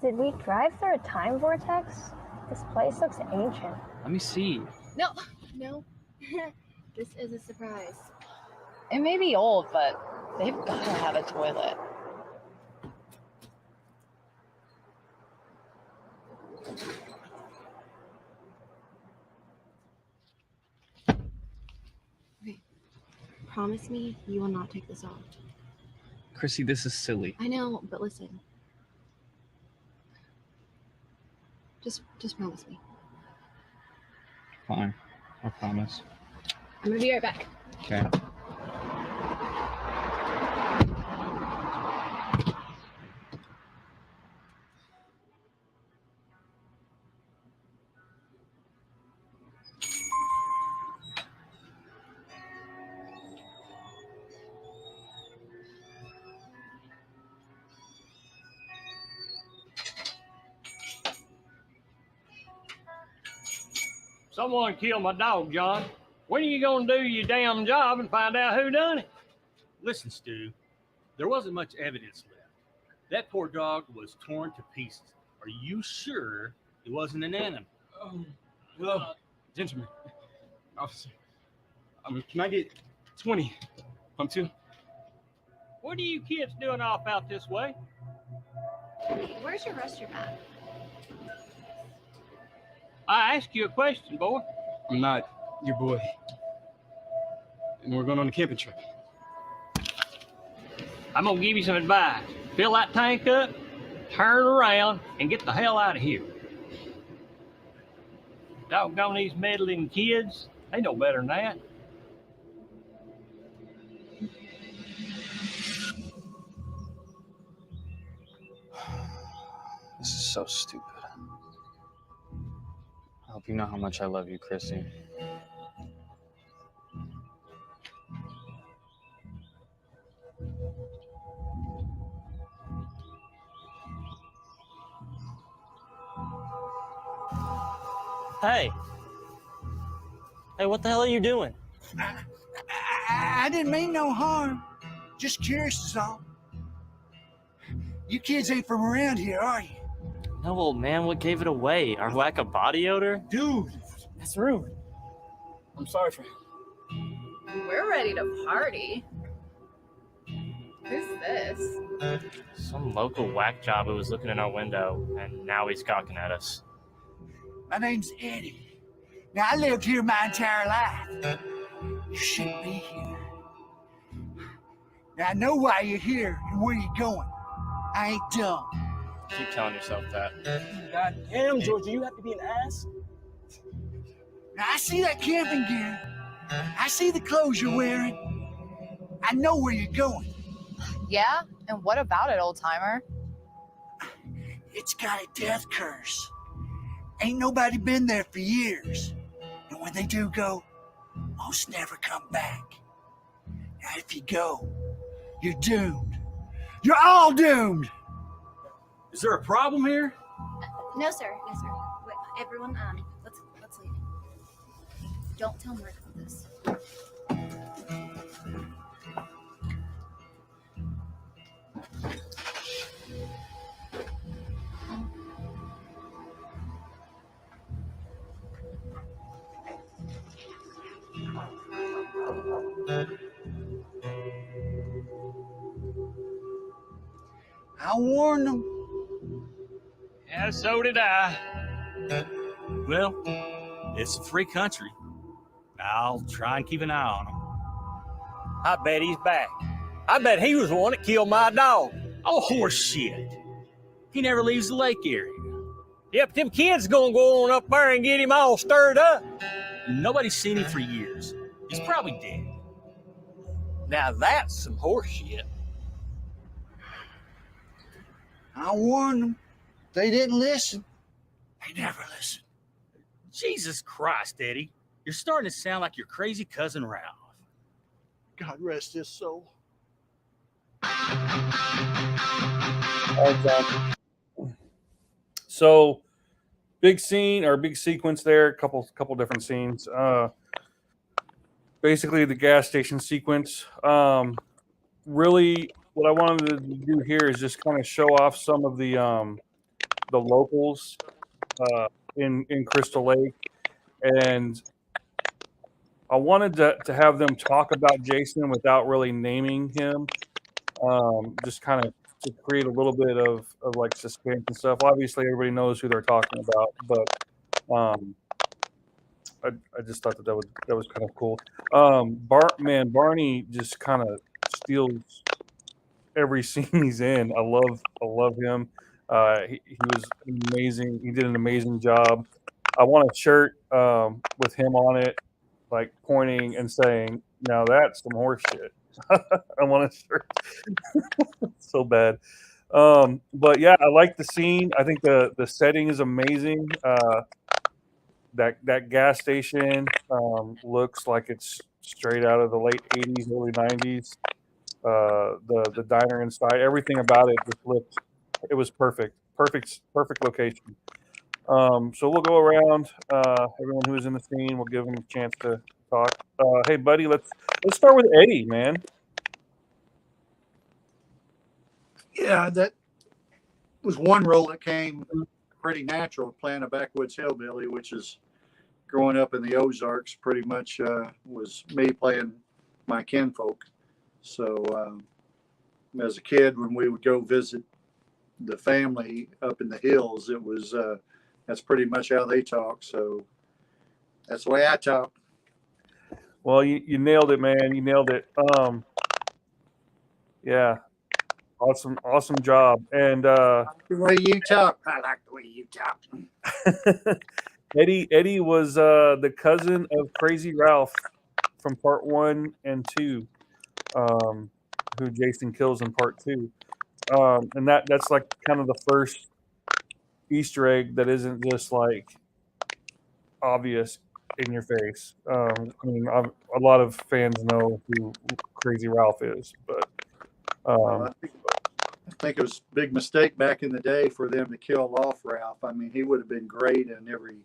Did we drive through a time vortex? This place looks ancient. Let me see. No. This is a surprise. It may be old, but they've got to have a toilet. Okay. Promise me you will not take this off. Chrissy, this is silly. I know, but listen. Just promise me. Fine. I promise. I'm gonna be right back. Okay. Someone killed my dog, John. When are you gonna do your damn job and find out who done it? Listen, Stu, there wasn't much evidence left. That poor dog was torn to pieces. Are you sure it wasn't an animal? Hello, gentlemen. Officer. Can I get 20? Pump 2? What are you kids doing off out this way? Where's your restroom at? I asked you a question, boy. I'm not your boy. And we're going on a camping trip. I'm gonna give you some advice. Fill that tank up, turn around, and get the hell out of here. Doggone these meddling kids. They know better than that. This is so stupid. I hope you know how much I love you, Chrissy. Hey. Hey, what the hell are you doing? I didn't mean no harm. Just curious is all. You kids ain't from around here, are you? No, old man, what gave it away? Our lack of body odor? Dude, that's rude. I'm sorry for We're ready to party. Who's this? some local whack job who was looking in our window, and now he's gawking at us. My name's Eddie. Now, I lived here my entire life. You shouldn't be here. Now, I know why you're here and where you're going. I ain't dumb. Keep telling yourself that. God damn, Georgia, you have to be an ass. Now, I see that camping gear. I see the clothes you're wearing. I know where you're going. Yeah? And what about it, old timer? It's got a death curse. Ain't nobody been there for years. And when they do go, most never come back. Now, if you go, you're doomed. You're all doomed. Is there a problem here? No, sir. No, sir. Wait, everyone, let's leave. Don't tell Mark about this. I warned them. Yeah, so did I. Well, it's a free country. I'll try and keep an eye on him. I bet he's back. I bet he was the one that killed my dog. Oh, horse shit. He never leaves the lake area. Yep, them kids gonna go on up there and get him all stirred up. Nobody's seen him for years. He's probably dead. Now that's some horse shit. I warned them. They didn't listen. They never listen. Jesus Christ, Eddie. You're starting to sound like your crazy cousin Ralph. God rest his soul. All right, John. So, big scene or big sequence there. Couple different scenes. Basically, the gas station sequence. Really, what I wanted to do here is just kind of show off some of the locals in Crystal Lake, and I wanted to have them talk about Jason without really naming him, just kind of to create a little bit of like suspense and stuff. Obviously, everybody knows who they're talking about, but I just thought that was kind of cool. Barney just kind of steals every scene he's in. I love him. He was amazing. He did an amazing job. I want a shirt with him on it, like pointing and saying, "Now that's some horse shit." I want a shirt. So bad. But yeah, I like the scene. I think the setting is amazing. That gas station looks like it's straight out of the late 80s, early 90s. The diner inside, everything about it just looked, it was perfect location. So we'll go around, everyone who's in the scene, we'll give them a chance to talk. Hey buddy, let's start with Eddie, man. Yeah, that was one role that came pretty natural, playing a backwoods hillbilly, which is growing up in the Ozarks, pretty much was me playing my kinfolk. So as a kid, when we would go visit the family up in the hills, it was That's pretty much how they talk. So that's the way I talk. Well, you nailed it, man. You nailed it. Yeah, awesome job. And The way you talk, I like the way you talk. Eddie was the cousin of Crazy Ralph from part 1 and 2, who Jason kills in part 2. And that's like kind of the first Easter egg that isn't just like obvious in your face. I mean, a lot of fans know who Crazy Ralph is, but I think it was a big mistake back in the day for them to kill off Ralph. I mean, he would have been great in every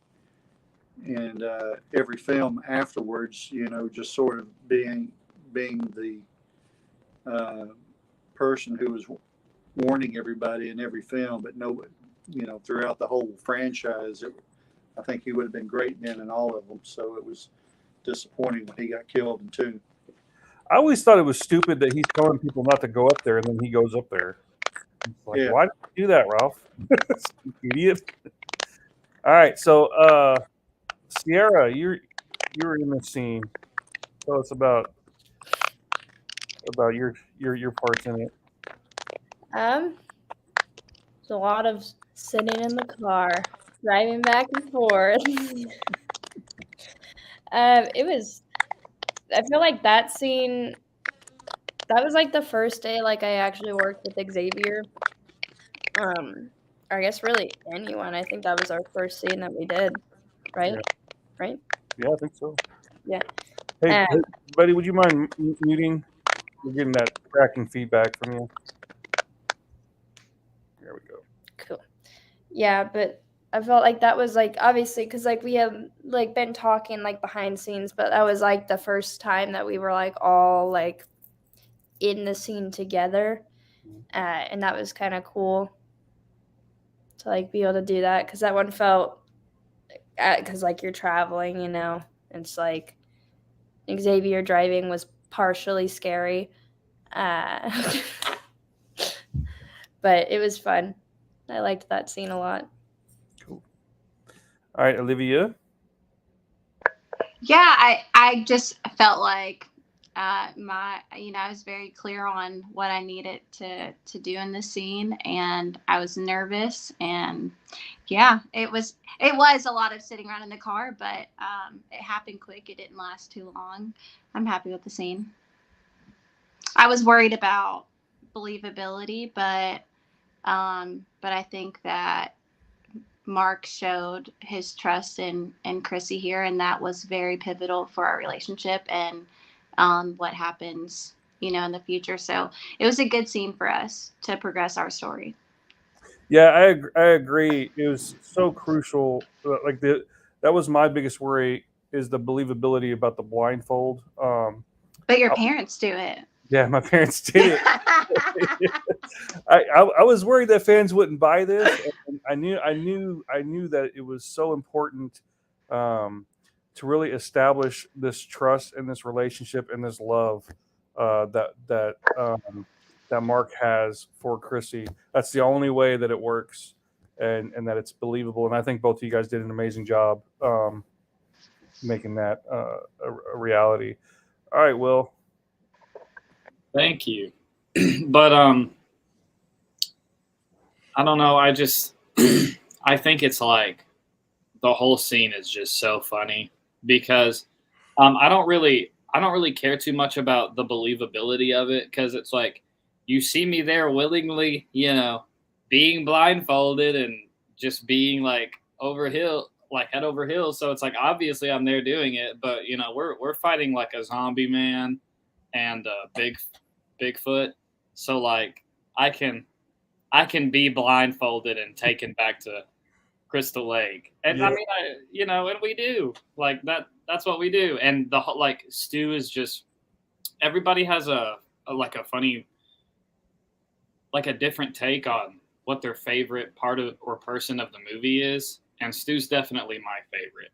film afterwards. You know, just sort of being the person who was warning everybody in every film, but nobody, you know, throughout the whole franchise, I think he would have been great in all of them. So it was disappointing when he got killed in 2. I always thought it was stupid that he's telling people not to go up there, and then he goes up there. It's like, Yeah. why did you do that, Ralph? Idiot. All right, so Sierra, you're in the scene. Tell us about your parts in it. It's a lot of sitting in the car, driving back and forth. It was. I feel like that scene. That was like the first day like I actually worked with Xavier. Or I guess really anyone. I think that was our first scene that we did, right? Yeah. Right? Yeah, I think so. Yeah. Hey, buddy, would you mind muting? We're getting that cracking feedback from you. There we go. Cool. Yeah, but I felt like that was like obviously because like we have like been talking like behind scenes, but that was like the first time that we were like all like in the scene together, and that was kind of cool to like be able to do that because that one felt because like you're traveling, you know, it's like Xavier driving was partially scary, but it was fun. I liked that scene a lot. All right, Olivia. Yeah, I just felt like I was very clear on what I needed to do in the scene, and I was nervous, and yeah, it was a lot of sitting around in the car, but it happened quick. It didn't last too long. I'm happy with the scene. I was worried about believability, but I think that Mark showed his trust in Chrissy here, and that was very pivotal for our relationship and what happens, you know, in the future. So it was a good scene for us to progress our story. Yeah, I agree. It was so crucial. Like that was my biggest worry is the believability about the blindfold. But your parents do it. Yeah, my parents did it. I was worried that fans wouldn't buy this. And I knew that it was so important to really establish this trust and this relationship and this love that Mark has for Chrissy. That's the only way that it works, and that it's believable. And I think both of you guys did an amazing job making that a reality. All right, Will. Thank you. But I don't know. I think it's like the whole scene is just so funny because I don't really care too much about the believability of it because it's like you see me there willingly, you know, being blindfolded and just being like head over heels. So it's like obviously I'm there doing it, but you know we're fighting like a zombie man and Bigfoot. So like I can be blindfolded and taken back to Crystal Lake. And I mean, and we do like that. That's what we do. And the like Stu is just, everybody has a funny, like a different take on what their favorite part of or person of the movie is. And Stu's definitely my favorite.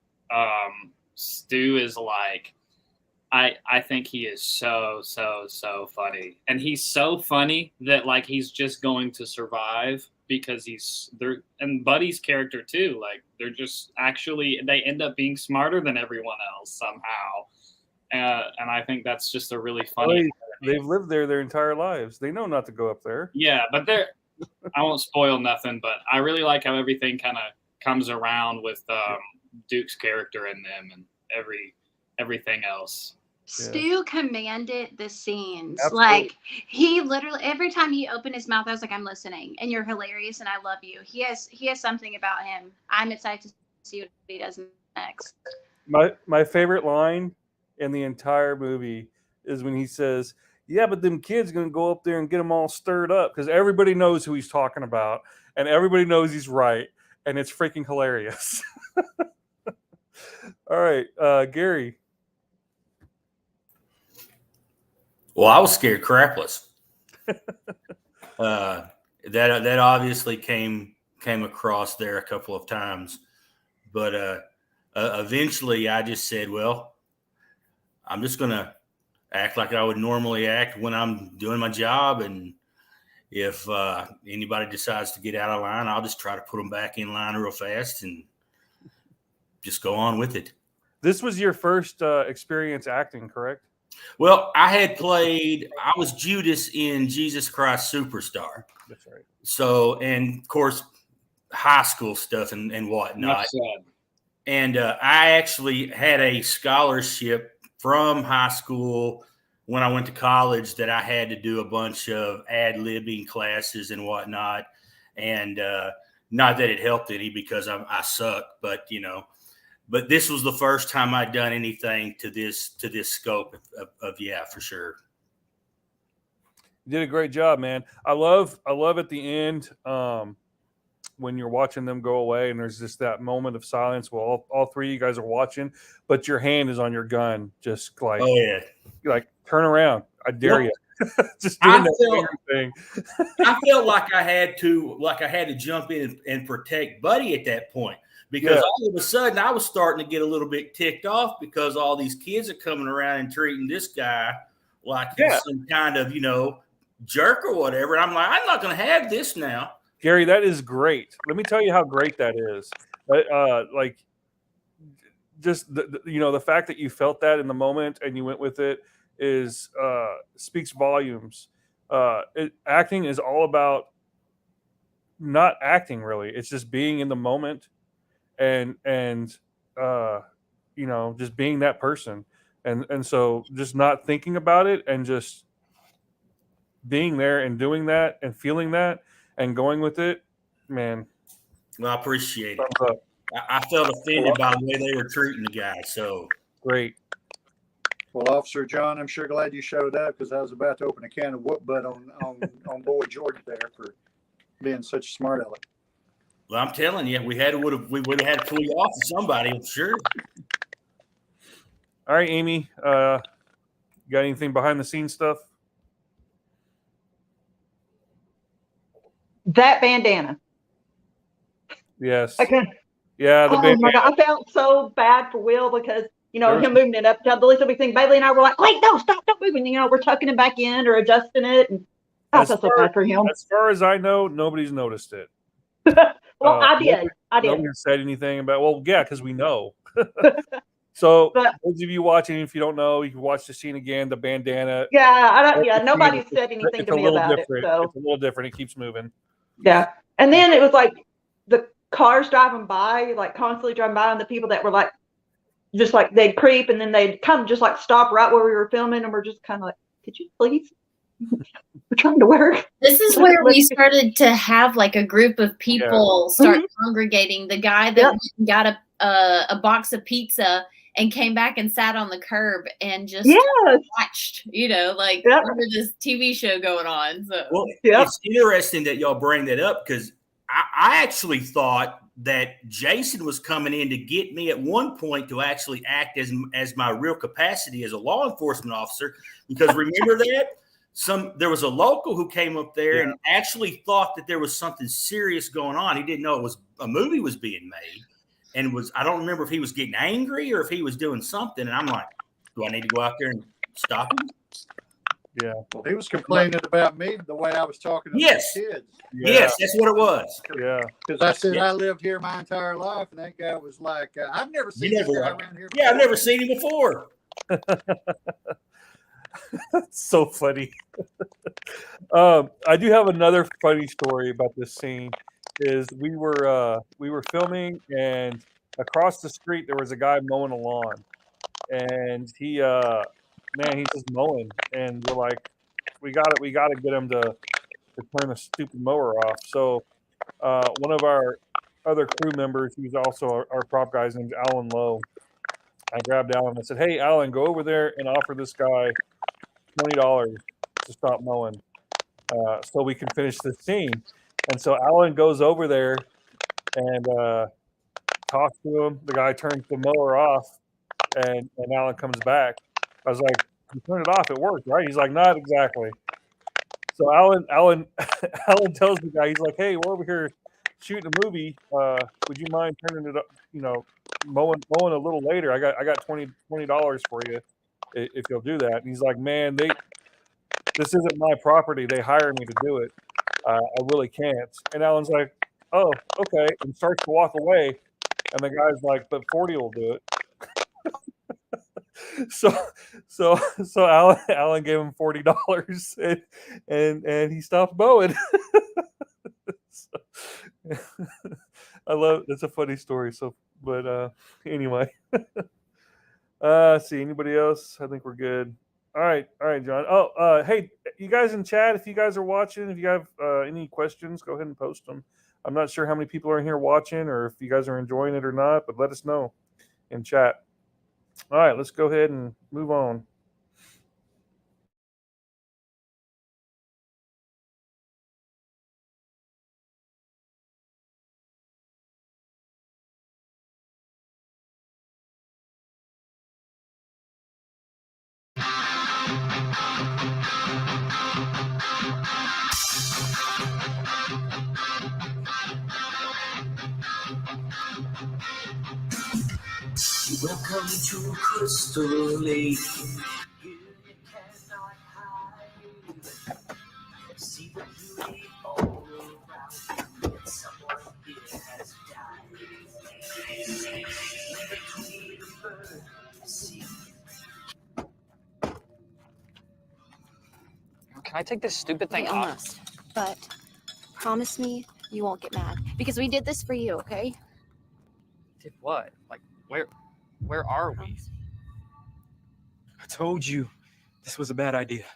Stu is like, I think he is so funny, and he's so funny that like he's just going to survive because he's there. And Buddy's character too, like they're just actually they end up being smarter than everyone else somehow, and I think that's just a really funny. They've lived there their entire lives. They know not to go up there. Yeah, but I won't spoil nothing, but I really like how everything kind of comes around with Duke's character in them and everything else. Stu commanded the scenes. Absolutely. Like he literally every time he opened his mouth, I was like, "I'm listening, and you're hilarious, and I love you." He has something about him. I'm excited to see what he does next. My favorite line in the entire movie is when he says, "Yeah, but them kids gonna go up there and get them all stirred up," because everybody knows who he's talking about, and everybody knows he's right, and it's freaking hilarious. All right, Gary. Well, I was scared crapless. That obviously came across there a couple of times, but eventually I just said, "Well, I'm just gonna act like I would normally act when I'm doing my job, and if anybody decides to get out of line, I'll just try to put them back in line real fast and just go on with it." This was your first experience acting, correct? Well, I was Judas in Jesus Christ Superstar. That's right. So, and of course, high school stuff and whatnot. And I actually had a scholarship from high school when I went to college that I had to do a bunch of ad-libbing classes and whatnot. And not that it helped any because I suck, but but this was the first time I'd done anything to this scope of yeah, for sure. You did a great job, man. I love at the end when you're watching them go away and there's just that moment of silence while all three of you guys are watching, but your hand is on your gun, just like, oh yeah, like turn around, I dare you. Just I doing that thing. I felt like I had to jump in and protect Buddy at that point. Because all of a sudden I was starting to get a little bit ticked off because all these kids are coming around and treating this guy like he's some kind of, jerk or whatever. And I'm like, I'm not going to have this now. Gary, that is great. Let me tell you how great that is. Like, just the fact that you felt that in the moment and you went with it is speaks volumes. Acting is all about not acting, really. It's just being in the moment. And just being that person, and so just not thinking about it and just being there and doing that and feeling that and going with it, man. Well, I appreciate it. I felt offended by the way they were treating the guy. So great. Well, Officer John, I'm sure glad you showed up because I was about to open a can of whoop butt on Boy George there for being such a smart aleck. Well, I'm telling you, we would have had to pull you off of somebody, I'm sure. All right, Amy, got anything behind the scenes stuff? That bandana. Yes. Yeah, the bandana. My God, I felt so bad for Will because him moving it up. The least of everything, Bailey and I were like, "Wait, no, stop moving!" We're tucking it back in or adjusting it, and I felt so bad for him. As far as I know, nobody's noticed it. Well, I did. Nobody said anything about. Well, yeah, because we know. So, those of you watching, if you don't know, you can watch the scene again. The bandana. Yeah, nobody said anything to me about it. So it's a little different. It keeps moving. Yeah, and then it was like the cars driving by, like constantly driving by, and the people that were like, just like they'd creep, and then they'd kind of just like stop right where we were filming, and we're just kind of like, "Could you please?" We're trying to work. This is where we started to have like a group of people start congregating. The guy that went and got a box of pizza and came back and sat on the curb and just watched, under this TV show going on. So well, it's interesting that y'all bring that up because I actually thought that Jason was coming in to get me at one point to actually act as my real capacity as a law enforcement officer. Because remember that? There was a local who came up there and actually thought that there was something serious going on. He didn't know it was a movie was being made, and I don't remember if he was getting angry or if he was doing something. And I'm like, Do I need to go out there and stop him? Yeah. Well, he was complaining about me the way I was talking to Yes. the kids. Yes, that's what it was. Yeah. Because I said Yeah. I lived here my entire life, and that guy was like, "I've never seen You this never guy were. around here." Yeah, I've before." never seen him before. That's so funny. I do have another funny story about this scene. Is we were filming, and across the street there was a guy mowing a lawn, and he's just mowing, and we're like, we got to get him to turn the stupid mower off. So one of our other crew members, who's also our prop guy, his name's Alan Lowe. I grabbed Alan and I said, "Hey, Alan, go over there and offer this guy $20 to stop mowing, so we can finish this scene." And so Alan goes over there and talks to him. The guy turns the mower off, and Alan comes back. I was like, "You turned it off. It worked, right?" He's like, "Not exactly." So Alan tells the guy, he's like, "Hey, we're over here shooting a movie. Would you mind turning it up? Mowing a little later. I got $20 for you if you'll do that." And he's like, "Man, this isn't my property. They hire me to do it. I really can't." And Alan's like, "Oh, okay," and starts to walk away. And the guy's like, "But 40 will do it." So Alan gave him $40 and he stopped mowing. So, I love that's a funny story. So, but anyway, see anybody else? I think we're good. All right, John. Oh, hey, you guys in chat, if you guys are watching, if you have any questions, go ahead and post them. I'm not sure how many people are in here watching, or if you guys are enjoying it or not, but let us know in chat. All right, let's go ahead and move on. Welcome to Crystal Lake. See the beauty all around. Someone here has died. In between the bird and sea. Can I take this stupid thing Okay, off? almost. But promise me you won't get mad because we did this for you, okay? Did what? Like, where are we? I told you this was a bad idea.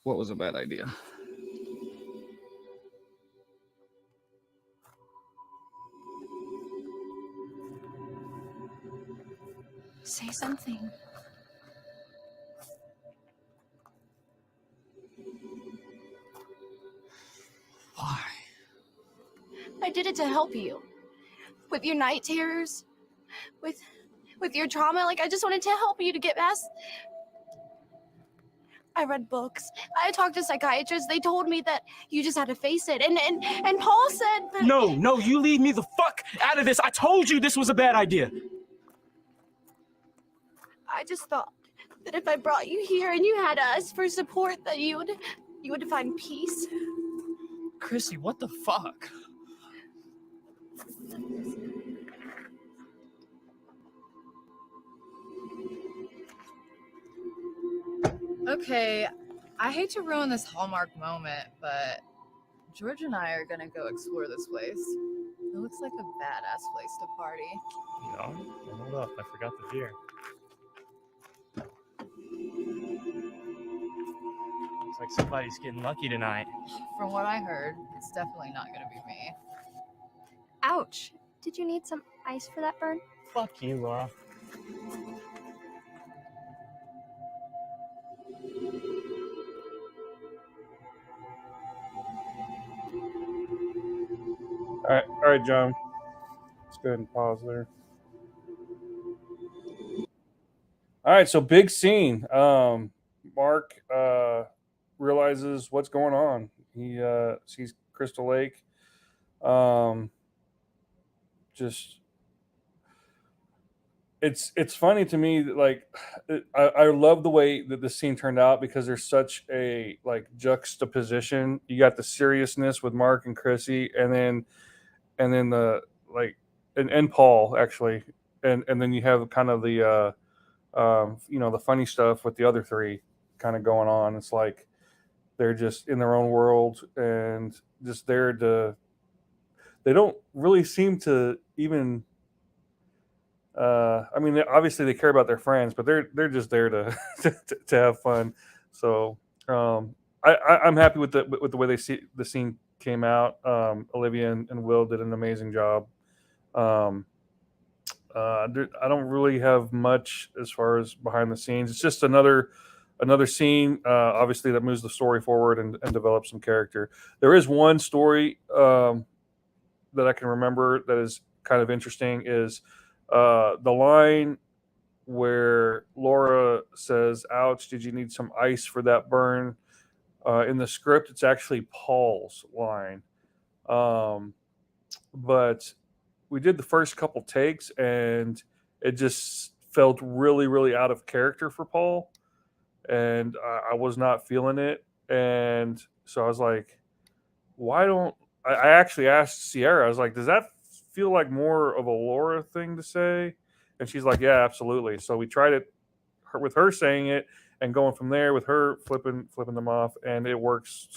What was a bad idea? Say something. Why? I did it to help you. With your night terrors, with your trauma, like I just wanted to help you to get past. I read books. I talked to psychiatrists. They told me that you just had to face it. And Paul said that... No, you leave me the fuck out of this. I told you this was a bad idea. I just thought that if I brought you here and you had us for support, that you would find peace. Chrissy, what the fuck? Okay, I hate to ruin this Hallmark moment, but George and I are gonna go explore this place. It looks like a badass place to party. No, hold up. I forgot the beer. Looks like somebody's getting lucky tonight. From what I heard, it's definitely not gonna be me. Ouch. Did you need some ice for that burn? Fuck you, Laura. All right, John. Let's go ahead and pause there. All right, so big scene. Mark realizes what's going on. He sees Crystal Lake. it's funny to me that, like, I love the way that the scene turned out because there's such a like juxtaposition. You got the seriousness with Mark and Chrissy, and then the like and Paul actually, and then you have kind of the the funny stuff with the other three kind of going on. It's like they're just in their own world and just there to. They don't really seem to even. I mean, obviously they care about their friends, but they're just there to to have fun. So I'm happy with the way the scene came out. Olivia and Will did an amazing job. I don't really have much as far as behind the scenes. It's just another scene, obviously that moves the story forward and develops some character. There is one story that I can remember that is kind of interesting is the line where Laura says, "Ouch, did you need some ice for that burn?" In the script, it's actually Paul's line. But we did the first couple takes and it just felt really, really out of character for Paul. And I was not feeling it. And so I was like, why don't I actually asked Sierra, I was like, does that feel like more of a Laura thing to say? And she's like, yeah, absolutely. So we tried it with her saying it and going from there with her flipping them off, and it works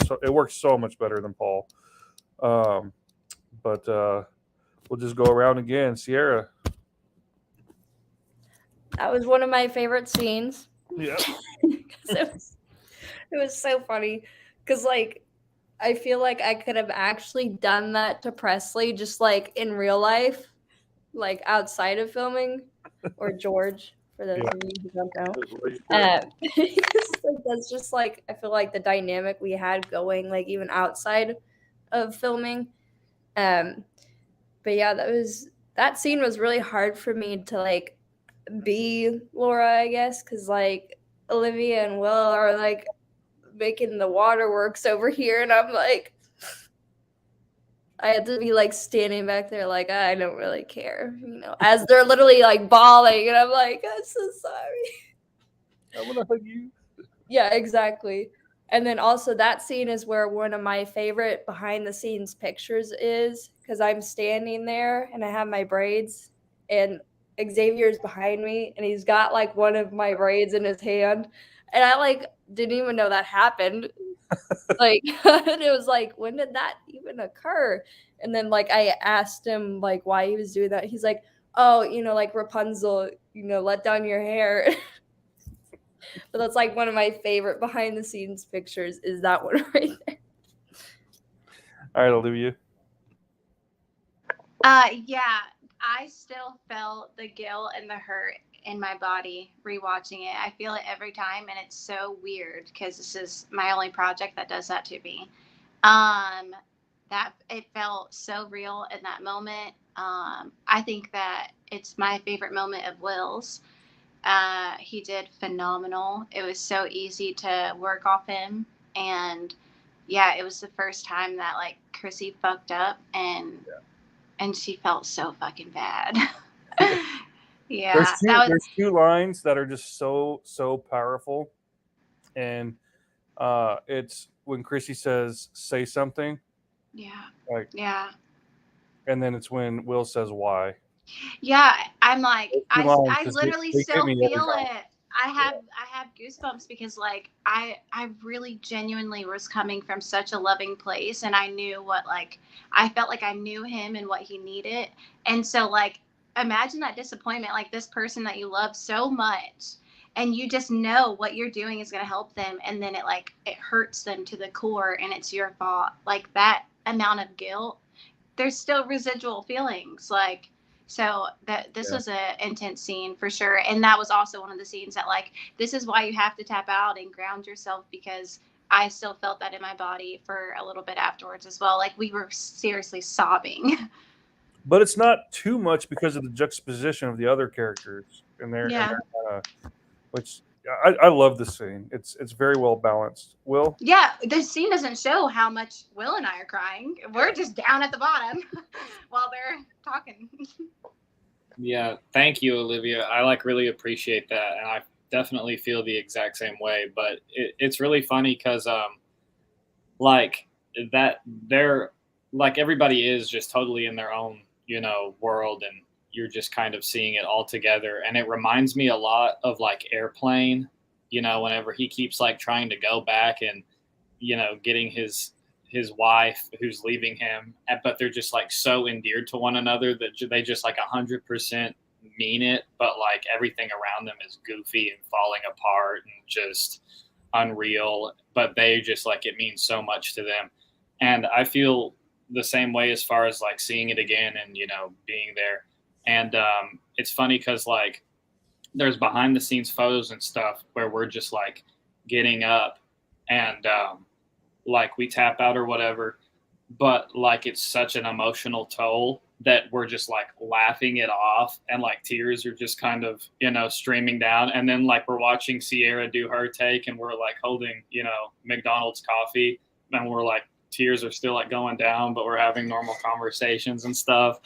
so much better than Paul. But we'll just go around again. Sierra. That was one of my favorite scenes. Yeah. it was so funny because like I feel like I could have actually done that to Presley just like in real life, like outside of filming, or George for those of you who don't know. That's just like I feel like the dynamic we had going like even outside of filming. But yeah, that scene was really hard for me to like be Laura, I guess, because like Olivia and Will are like making the waterworks over here, and I'm like, I had to be like standing back there, like I don't really care, as they're literally like bawling, and I'm like, I'm so sorry. I want to hug you. Yeah, exactly. And then also that scene is where one of my favorite behind the scenes pictures is, because I'm standing there and I have my braids and Xavier's behind me and he's got like one of my braids in his hand. And I like didn't even know that happened. Like and it was like, when did that even occur? And then like I asked him like why he was doing that. He's like, oh, like Rapunzel, let down your hair. But that's like one of my favorite behind the scenes pictures is that one right there. All right, Olivia. Yeah, I still felt the guilt and the hurt in my body rewatching it. I feel it every time, and it's so weird because this is my only project that does that to me. That it felt so real in that moment. I think that it's my favorite moment of Will's. He did phenomenal. It was so easy to work off him, and yeah, it was the first time that like Chrissy fucked up and she felt so fucking bad. Yeah, there's two lines that are just so powerful, and it's when Chrissy says "say something." Yeah. Like yeah. And then it's when Will says "why." Yeah, I'm like, I just literally they still hit me every feel time. it. I have goosebumps because like I really genuinely was coming from such a loving place, and I knew what like I felt like I knew him and what he needed. And so like imagine that disappointment, like this person that you love so much and you just know what you're doing is going to help them, and then it hurts them to the core and it's your fault. Like that amount of guilt, there's still residual feelings like. So this was an intense scene for sure. And that was also one of the scenes that like, this is why you have to tap out and ground yourself, because I still felt that in my body for a little bit afterwards as well. Like we were seriously sobbing. But it's not too much because of the juxtaposition of the other characters in there. Yeah. Which I love this scene. It's very well balanced. Will? Yeah, the scene doesn't show how much Will and I are crying. We're just down at the bottom while they're talking. Yeah, thank you, Olivia. I like really appreciate that, and I definitely feel the exact same way. But it's really funny because like that they're like everybody is just totally in their own world, and you're just kind of seeing it all together. And it reminds me a lot of like Airplane. Whenever he keeps like trying to go back and getting his wife who's leaving him, but they're just like so endeared to one another that they just like 100% mean it, but like everything around them is goofy and falling apart and just unreal, but they just like it means so much to them. And I feel the same way as far as like seeing it again and being there. And it's funny because like there's behind the scenes photos and stuff where we're just like getting up and like we tap out or whatever, but like it's such an emotional toll that we're just like laughing it off, and like tears are just kind of streaming down. And then like we're watching Sierra do her take, and we're like holding McDonald's coffee, and we're like tears are still like going down, but we're having normal conversations and stuff.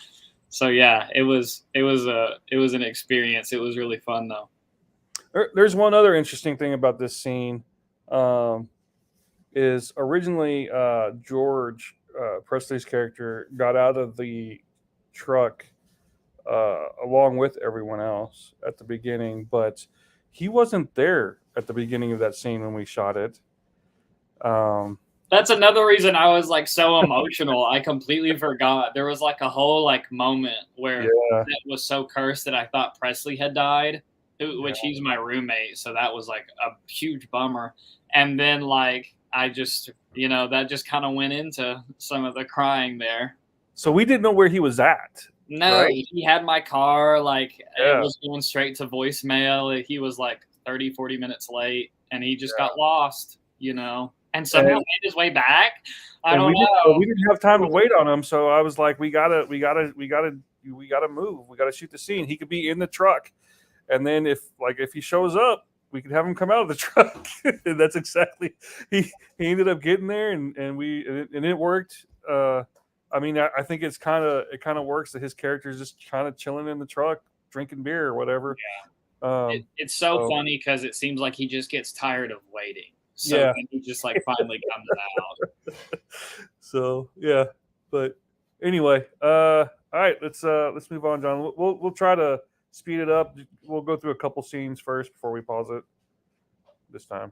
So yeah, it was an experience. It was really fun though. There's one other interesting thing about this scene. Is originally George Presley's character got out of the truck along with everyone else at the beginning, but he wasn't there at the beginning of that scene when we shot it. That's another reason I was like so emotional. I completely forgot. There was like a whole like moment where it was so cursed that I thought Presley had died, which he's my roommate, so that was like a huge bummer. And then like I just that just kind of went into some of the crying there. So we didn't know where he was at. No, right? he had my car, like it was going straight to voicemail. He was like 30-40 minutes late, and he just got lost, and somehow made his way back. I don't know. We didn't have time to wait on him, so I was like, we gotta move. We gotta shoot the scene. He could be in the truck, and then if he shows up, we could have him come out of the truck. And that's exactly he ended up getting there, and it worked. I mean, I think it kind of works that his character is just kind of chilling in the truck, drinking beer or whatever. Yeah. It's so funny because it seems like he just gets tired of waiting. So then he just like finally comes out. So yeah, but anyway, all right, let's move on, John. We'll try to speed it up. We'll go through a couple scenes first before we pause it this time.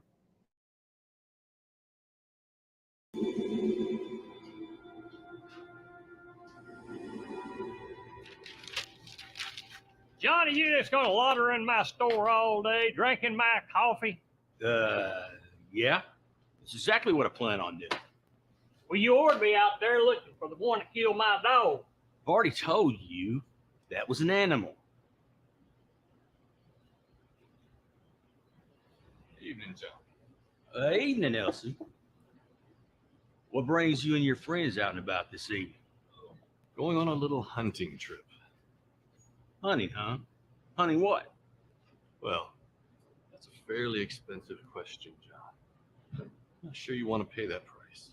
Johnny, you just gonna loiter in my store all day, drinking my coffee? Yeah. That's exactly what I plan on doing. Well, you ought to be out there looking for the one that killed my dog. I've already told you that was an animal. Evening, John. Evening, Elsie. What brings you and your friends out and about this evening? Going on a little hunting trip. Hunting, huh? Hunting what? Well, that's a fairly expensive question, John. I'm not sure you want to pay that price.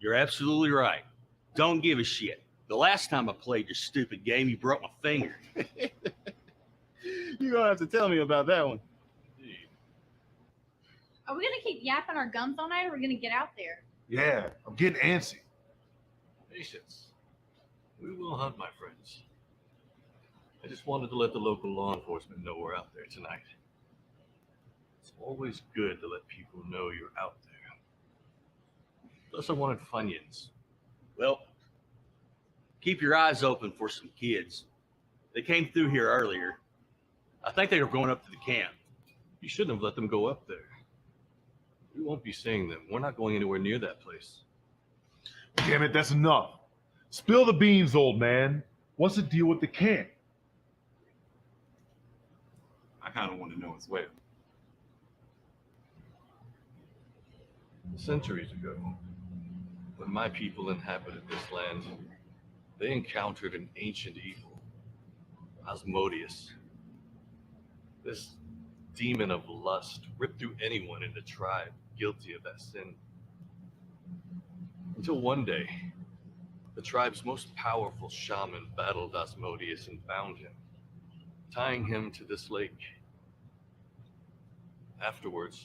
You're absolutely right. Don't give a shit. The last time I played your stupid game, you broke my finger. You're going to have to tell me about that one. Are we going to keep yapping our gums all night, or are we going to get out there? Yeah, I'm getting antsy. Patience. We will hunt, my friends. I just wanted to let the local law enforcement know we're out there tonight. It's always good to let people know you're out there. Plus, I wanted Funyuns. Well, keep your eyes open for some kids. They came through here earlier. I think they were going up to the camp. You shouldn't have let them go up there. We won't be seeing them. We're not going anywhere near that place. Damn it, that's enough. Spill the beans, old man. What's the deal with the camp? I kind of want to know as well. Centuries ago, when my people inhabited this land, they encountered an ancient evil, Asmodeus. This demon of lust ripped through anyone in the tribe guilty of that sin. Until one day, the tribe's most powerful shaman battled Asmodeus and bound him. tying him to this lake. Afterwards,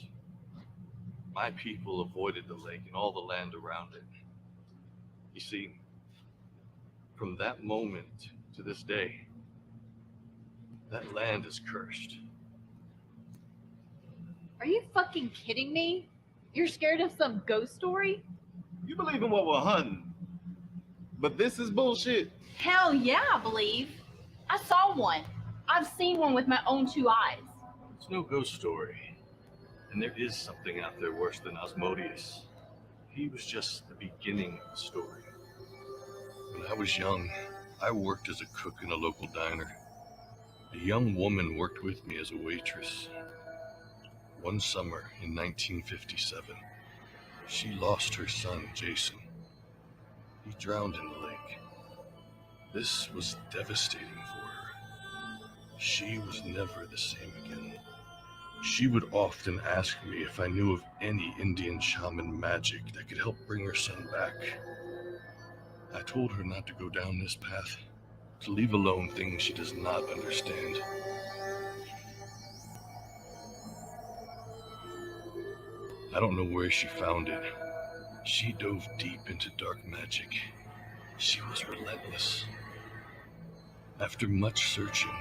my people avoided the lake and all the land around it. You see, from that moment to this day, that land is cursed. Are you fucking kidding me? You're scared of some ghost story? You believe in what we're hunting, but this is bullshit. Hell yeah, I believe. I saw one. I've seen one with my own 2 eyes. It's no ghost story. And there is something out there worse than Asmodeus. He was just the beginning of the story. When I was young, I worked as a cook in a local diner. A young woman worked with me as a waitress. One summer in 1957, she lost her son, Jason. He drowned in the lake. This was devastating for her. She was never the same again. She would often ask me if I knew of any Indian shaman magic that could help bring her son back. I told her not to go down this path, to leave alone things she does not understand. I don't know where she found it. She dove deep into dark magic. She was relentless. After much searching,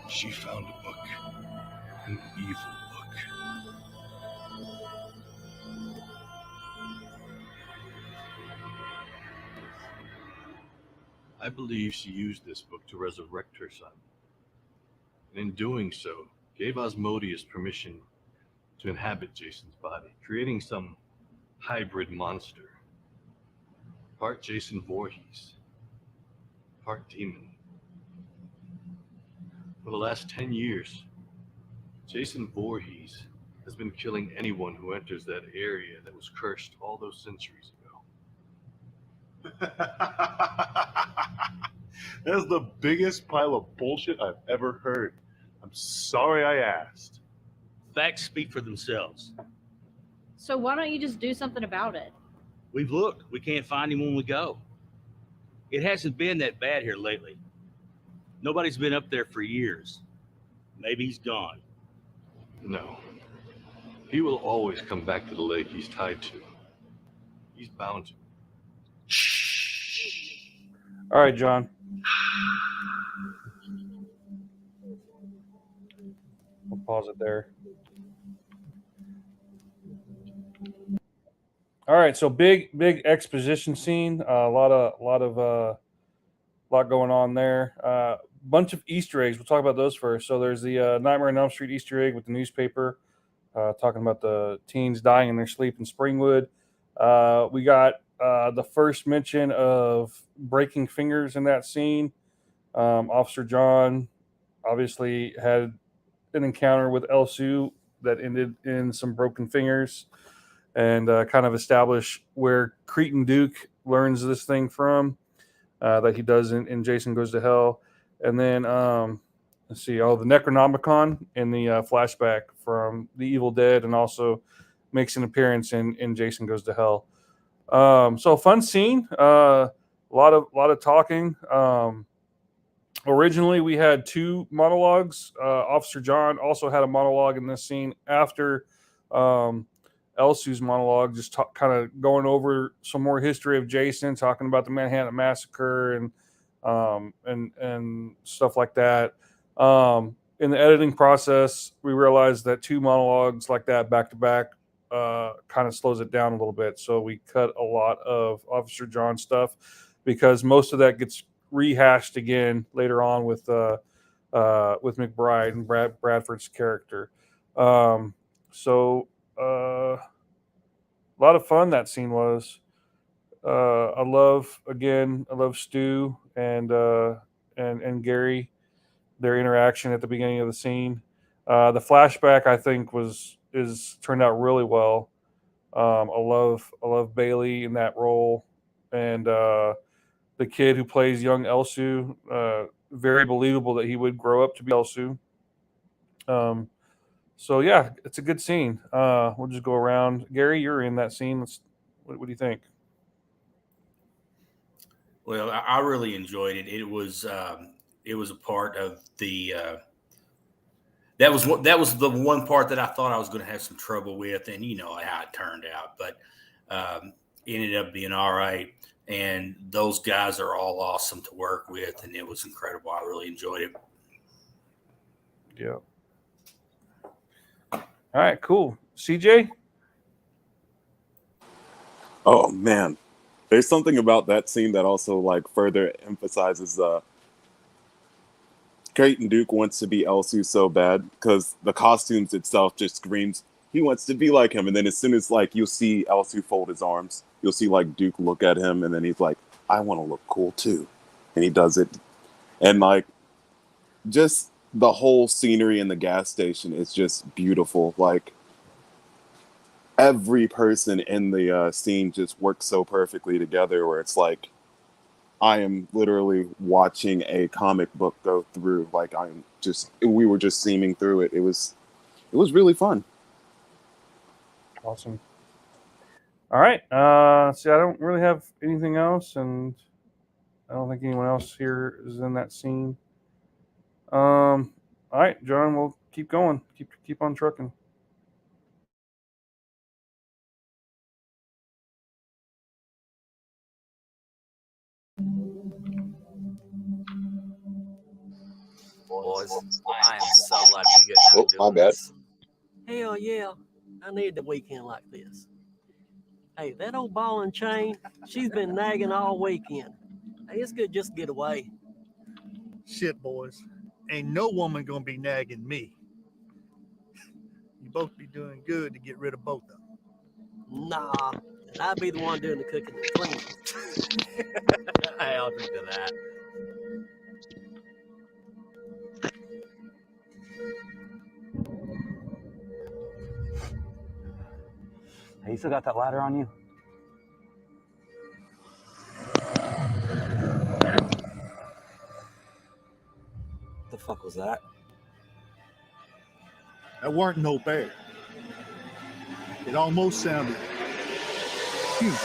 she found a book. An evil book. I believe she used this book to resurrect her son. And in doing so, gave Asmodeus permission to inhabit Jason's body, creating some hybrid monster. Part Jason Voorhees, part demon. For the last 10 years, Jason Voorhees has been killing anyone who enters that area that was cursed all those centuries ago. That's the biggest pile of bullshit I've ever heard. I'm sorry I asked. Facts speak for themselves. So why don't you just do something about it? We've looked. We can't find him when we go. It hasn't been that bad here lately. Nobody's been up there for years. Maybe he's gone. No. He will always come back to the lake he's tied to. He's bound to. All right, John. We'll pause it there. All right, so big exposition scene. A lot going on there. Bunch of Easter eggs. We'll talk about those first. So there's the Nightmare on Elm Street Easter egg with the newspaper, talking about the teens dying in their sleep in Springwood. We got the first mention of breaking fingers in that scene. Officer John obviously had an encounter with Elsu that ended in some broken fingers, and kind of establish where Krypt Duke learns this thing from, that he does in Jason Goes to Hell. And then, let's see, the Necronomicon in the flashback from The Evil Dead, and also makes an appearance in Jason Goes to Hell. So fun scene, a lot of talking. Originally, we had 2 monologues. Officer John also had a monologue in this scene after Elsu's monologue, just kind of going over some more history of Jason, talking about the Manhattan Massacre and stuff like that. In the editing process, we realized that 2 monologues like that back to back kind of slows it down a little bit. So we cut a lot of Officer John stuff, because most of that gets rehashed again later on with McBride and Bradford's character. A lot of fun that scene was. I love Stu and Gary, their interaction at the beginning of the scene. The flashback, I think, is turned out really well. I love Bailey in that role, and the kid who plays young Elsu, very believable that he would grow up to be Elsu. So yeah, it's a good scene. We'll just go around. Gary, you're in that scene. What do you think? Well, I really enjoyed it. It was a part of the that was the one part that I thought I was going to have some trouble with, and you know how it turned out, but ended up being all right. And those guys are all awesome to work with, and it was incredible. I really enjoyed it. Yeah. All right, cool. CJ? Oh man, there's something about that scene that also like further emphasizes Krypt and Duke wants to be Elsu so bad because the costumes itself just screams he wants to be like him. And then as soon as like you'll see Elsu fold his arms, you'll see like Duke look at him, and then he's like, I want to look cool too, and he does it. And like just the whole scenery in the gas station is just beautiful. Like every person in the scene just works so perfectly together where it's like I am literally watching a comic book go through. Like we were just seaming through it. It was really fun. Awesome. All right. See, I don't really have anything else, and I don't think anyone else here is in that scene. All right, John, we'll keep going. Keep on trucking. Boys, I am so glad we get out Oh, my bad. this. Hell yeah, I need the weekend like this. Hey, that old ball and chain, she's been nagging all weekend. Hey, it's good just to get away. Shit, boys. Ain't no woman gonna be nagging me. You both be doing good to get rid of both of them. Nah, and I'd be the one doing the cooking and cleaning. Hey, I'll drink to that. Hey, you still got that ladder on you? What the fuck was that? That weren't no bear. It almost sounded huge.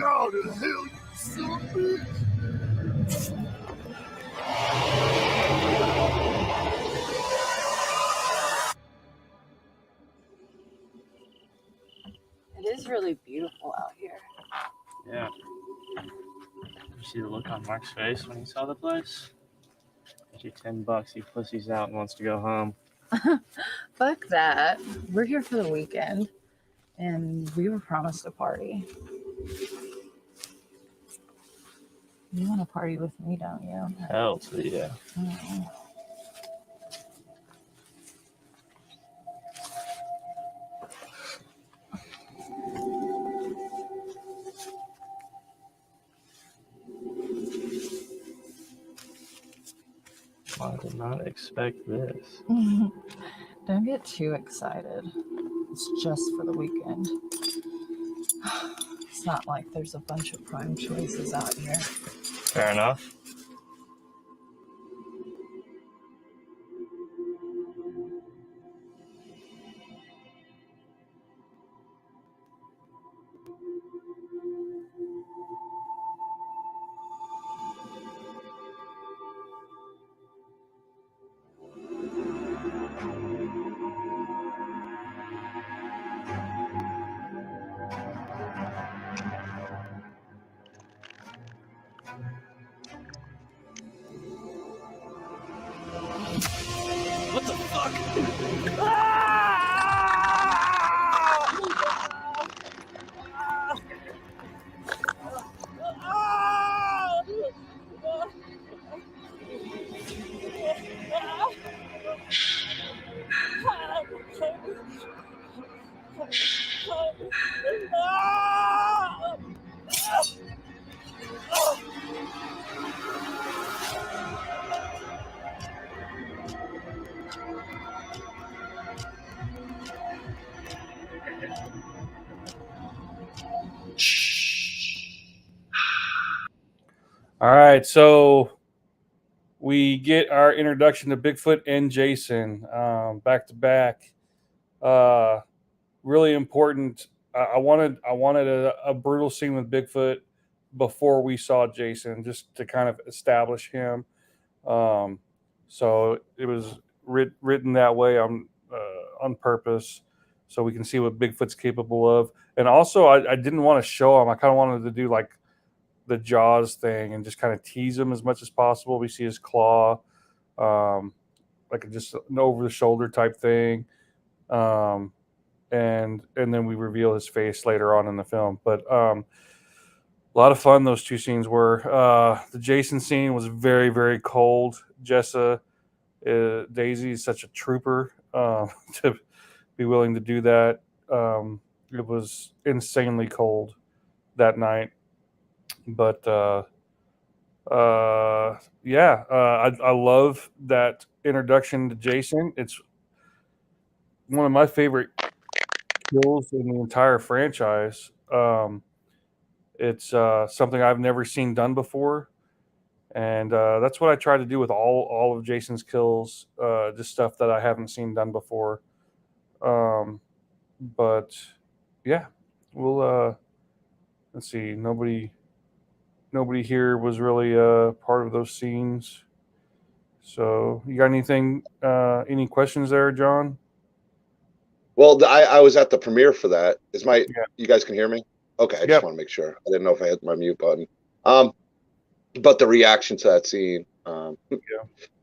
God in hell, you son of a bitch! It is really beautiful out here. Yeah. Did you see the look on Mark's face when he saw the place? Get you $10. He pussies out and wants to go home. Fuck that. We're here for the weekend, and we were promised a party. You want to party with me, don't you? Hell to yeah. Mm. I did not expect this. Don't get too excited. It's just for the weekend. It's not like there's a bunch of prime choices out here. Fair enough. What the fuck? All right, so we get our introduction to Bigfoot and Jason back to back. Really important. I wanted a brutal scene with Bigfoot before we saw Jason, just to kind of establish him. So it was written that way on purpose, so we can see what Bigfoot's capable of. And also, I didn't want to show him. I kind of wanted to do like the Jaws thing and just kind of tease him as much as possible. We see his claw, like just an over the shoulder type thing. And then we reveal his face later on in the film. But a lot of fun those two scenes were. The Jason scene was very, very cold. Jessa Daisy is such a trooper to be willing to do that. It was insanely cold that night. But I love that introduction to Jason. It's one of my favorite kills in the entire franchise. It's something I've never seen done before, and that's what I try to do with all of Jason's kills. Just stuff that I haven't seen done before. But yeah, we'll let's see. Nobody here was really part of those scenes. So you got anything? Any questions there, John? Well, I was at the premiere for that. You guys can hear me? Okay, I just want to make sure. I didn't know if I hit my mute button. But the reaction to that scene,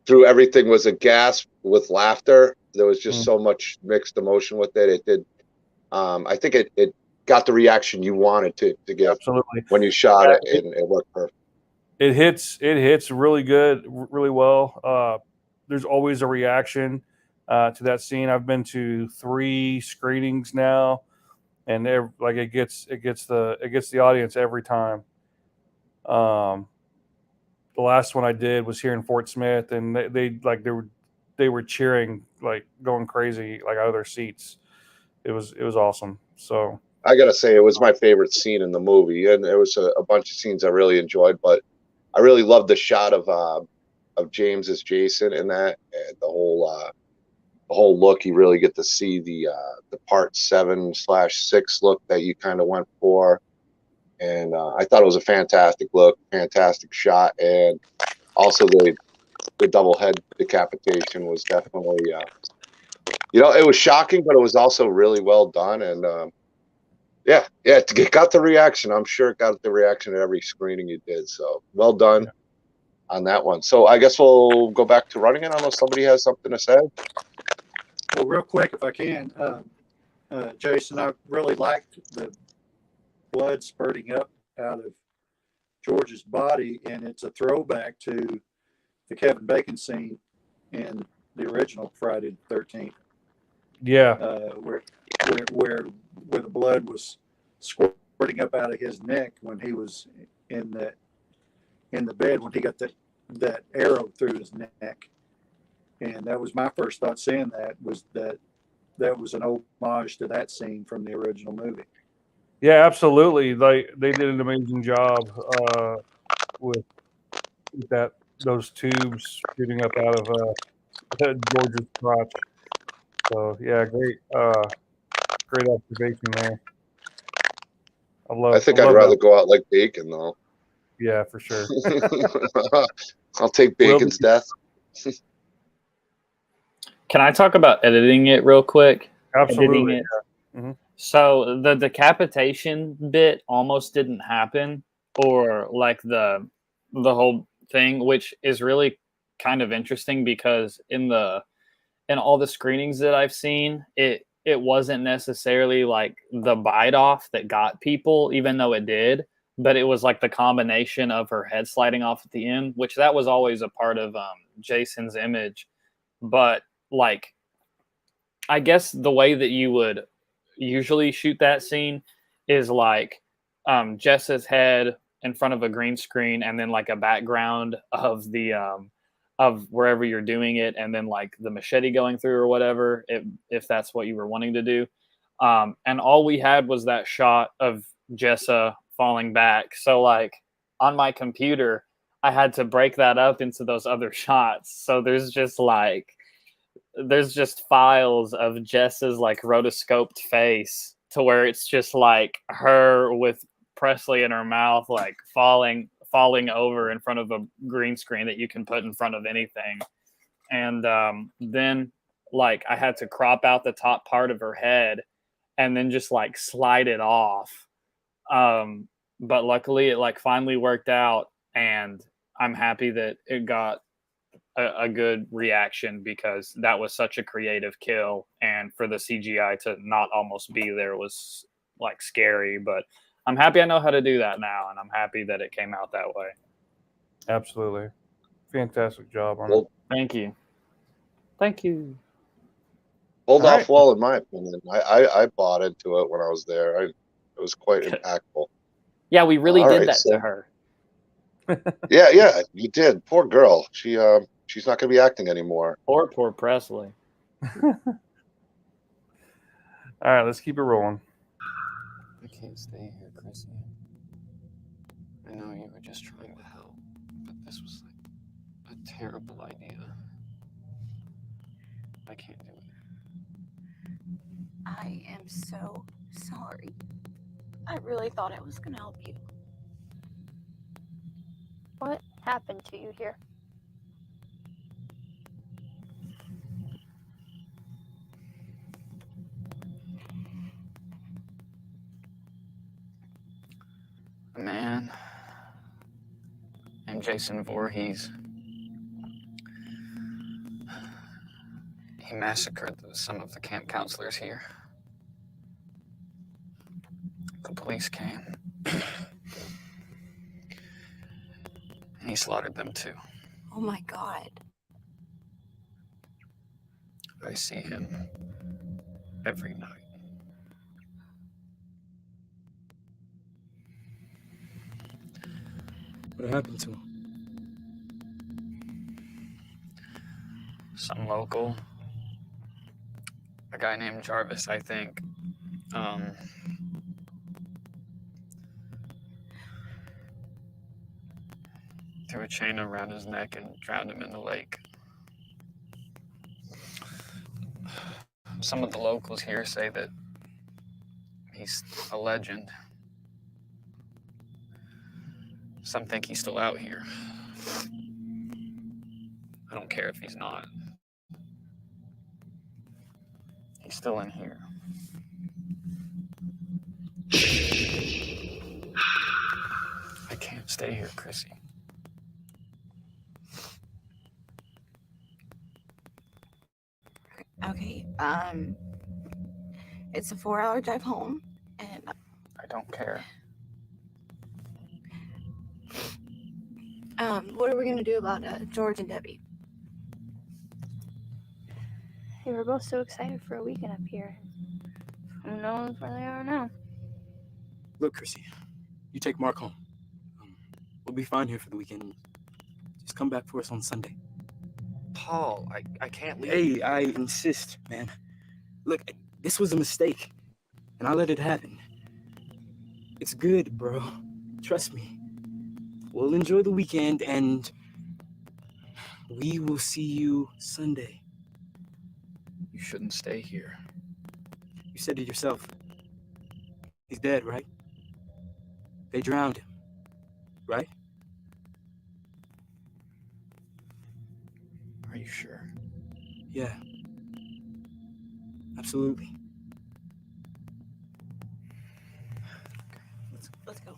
through everything was a gasp with laughter. There was just so much mixed emotion with it. It did. I think it got the reaction you wanted to get. Absolutely. When you shot it, and it worked perfect. It hits really good, really well. There's always a reaction to that scene. I've been to 3 screenings now, and it gets the audience every time. The last one I did was here in Fort Smith, and they were cheering, like going crazy, like out of their seats. It was awesome. So I gotta say, it was my favorite scene in the movie, and there was a bunch of scenes I really enjoyed, but I really loved the shot of James as Jason in that, and the whole look. You really get to see the part 7/6 look that you kind of went for, and I thought it was a fantastic look, fantastic shot, and also the double head decapitation was definitely it was shocking, but it was also really well done, and it got the reaction. I'm sure it got the reaction at every screening you did. So well done on that one. So I guess we'll go back to running it unless somebody has something to say. Well, real quick, if I can, Jason, I really liked the blood spurting up out of George's body, and it's a throwback to the Kevin Bacon scene in the original Friday the 13th. Yeah. Where the blood was squirting up out of his neck when he was in the bed when he got that arrow through his neck. And that was my first thought seeing that was an homage to that scene from the original movie. Yeah, absolutely. They did an amazing job with those tubes shooting up out of George's crotch. So yeah, great observation there. I think I'd rather go out like Bacon, though. Yeah, for sure. I'll take Bacon's death. Can I talk about editing it real quick? Absolutely. Mm-hmm. So the decapitation bit almost didn't happen, or like the whole thing, which is really kind of interesting because in all the screenings that I've seen, it wasn't necessarily like the bite off that got people, even though it did, but it was like the combination of her head sliding off at the end, which that was always a part of Jason's image. But like, I guess the way that you would usually shoot that scene is like Jessa's head in front of a green screen, and then like a background of the of wherever you're doing it, and then like the machete going through or whatever, if that's what you were wanting to do. And all we had was that shot of Jessa falling back. So like on my computer, I had to break that up into those other shots. So there's just files of Jess's like rotoscoped face to where it's just like her with Presley in her mouth, like falling over in front of a green screen that you can put in front of anything. And then like I had to crop out the top part of her head and then just like slide it off. But luckily it like finally worked out, and I'm happy that it got a good reaction, because that was such a creative kill, and for the CGI to not almost be there was like scary. But I'm happy I know how to do that now, and I'm happy that it came out that way. Absolutely. Fantastic job on Well, Thank you. Thank you. pulled All off right. well, in my opinion. I bought into it when I was there. It was quite impactful. Yeah, we really All did right, that so- to her. Yeah, you did. Poor girl. She's not gonna be acting anymore. Poor Presley. All right, let's keep it rolling. I can't stay here, Chrissy. I know you were just trying to help, but this was like a terrible idea. I can't do it. I am so sorry. I really thought I was gonna help you. What happened to you here? A man named Jason Voorhees. He massacred some of the camp counselors here. The police came. And he slaughtered them too. Oh my God. I see him every night. What happened to him? Some local, a guy named Jarvis, I think, threw a chain around his neck and drowned him in the lake. Some of the locals here say that he's a legend. Some think he's still out here. I don't care if he's not. He's still in here. I can't stay here, Chrissy. Okay, it's a 4-hour drive home, and I don't care. what are we gonna do about George and Debbie? They were both so excited for a weekend up here. Who knows where they are now? Look, Chrissy, you take Mark home. We'll be fine here for the weekend. Just come back for us on Sunday. Paul, I can't leave. Hey, I insist, man. Look, this was a mistake, and I let it happen. It's good, bro. Trust me. We'll enjoy the weekend, and we will see you Sunday. You shouldn't stay here. You said it yourself. He's dead, right? They drowned him, right? Are you sure? Yeah. Absolutely. Let's go.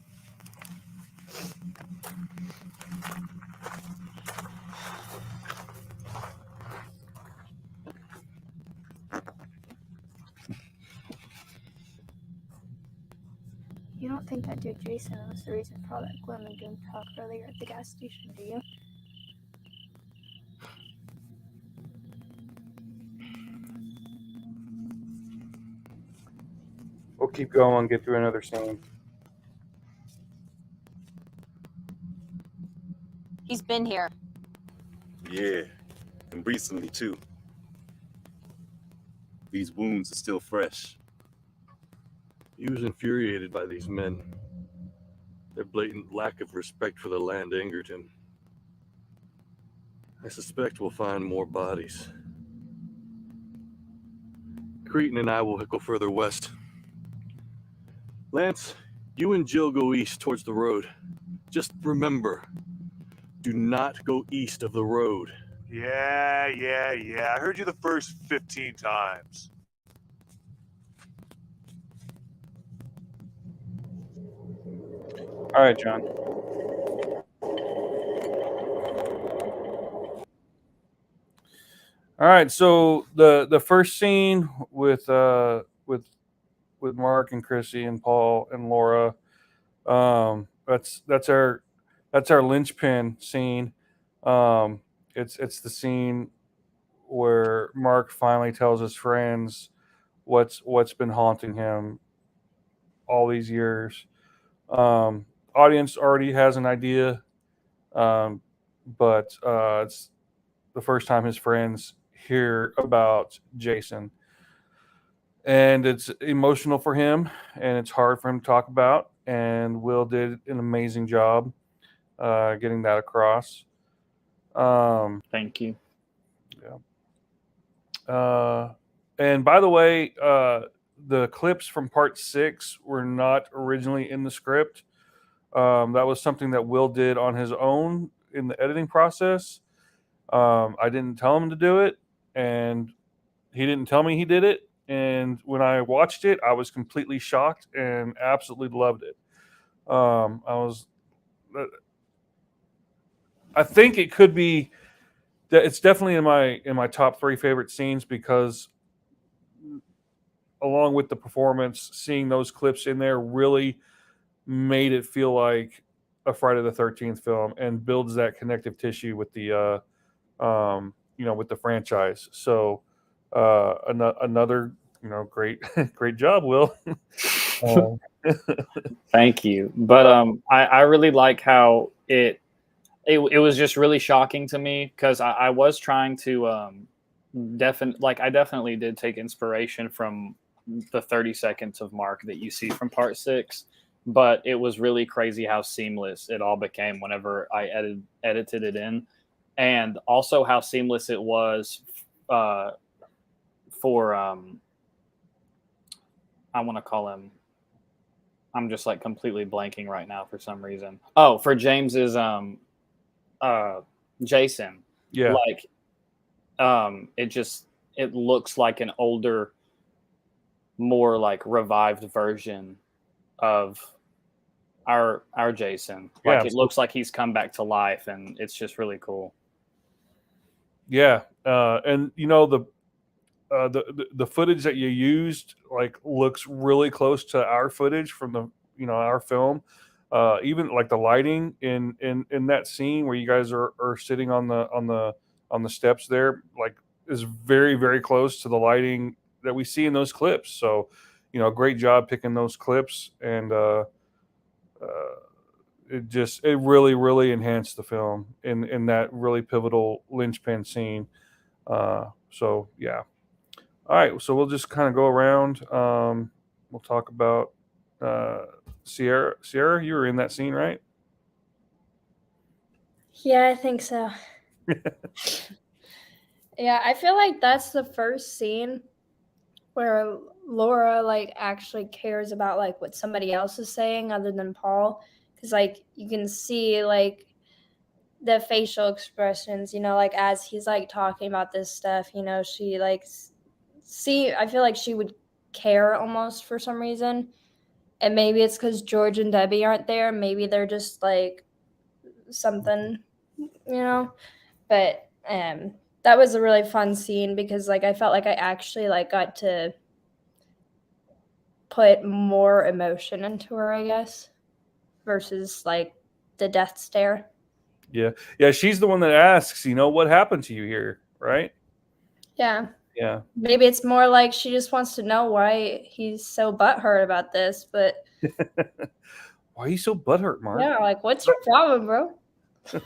You don't think that dude Jason was the reason for all that gloom and doom talk earlier at the gas station, do you? We'll keep going, get through another scene. He's been here. Yeah, and recently too. These wounds are still fresh. He was infuriated by these men. Their blatant lack of respect for the land angered him. I suspect we'll find more bodies. Cretan and I will go further west. Lance, you and Jill go east towards the road. Just remember, do not go east of the road. Yeah. I heard you the first 15 times. All right, John. All right, so the first scene with Mark and Chrissy and Paul and Laura, that's our linchpin scene. It's the scene where Mark finally tells his friends what's been haunting him all these years. Audience already has an idea, but it's the first time his friends hear about Jason, and it's emotional for him, and it's hard for him to talk about. And Will did an amazing job getting that across. Thank you. Yeah. And by the way, the clips from part 6 were not originally in the script. That was something that Will did on his own in the editing process. I didn't tell him to do it, and he didn't tell me he did it. And when I watched it, I was completely shocked and absolutely loved it. I think it could be. It's definitely in my top 3 favorite scenes, because along with the performance, seeing those clips in there really made it feel like a Friday the 13th film, and builds that connective tissue with the with the franchise. So another great job, Will. Thank you. But I really like how it was just really shocking to me, because I was trying to I definitely did take inspiration from the 30 seconds of Mark that you see from part 6, but it was really crazy how seamless it all became whenever I edited it in, and also how seamless it was for I want to call him, I'm just like completely blanking right now for some reason. Oh, for James's Jason. Yeah. Like it looks like an older, more like revived version of our Jason. Like, Yeah, it looks like he's come back to life, and it's just really cool. Yeah, and the footage that you used looks really close to our footage from the our film. Even like the lighting in that scene where you guys are sitting on the steps there, is very, very close to the lighting that we see in those clips. So, great job picking those clips, and it really, really enhanced the film in that really pivotal linchpin scene. So yeah. All right, so we'll just kind of go around. We'll talk about Sierra. Sierra, you were in that scene, right? Yeah, I think so. Yeah, I feel like that's the first scene where Laura actually cares about what somebody else is saying other than Paul, because you can see the facial expressions, as he's talking about this stuff, she I feel like she would care almost for some reason. And maybe it's because George and Debbie aren't there. Maybe they're just something, but that was a really fun scene, because I felt like I actually got to put more emotion into her, I guess, versus the death stare. Yeah, she's the one that asks, what happened to you here, right? Yeah. Yeah. Maybe it's more like she just wants to know why he's so butthurt about this, but Why are you so butthurt, Mark? yeah, what's your problem, bro? All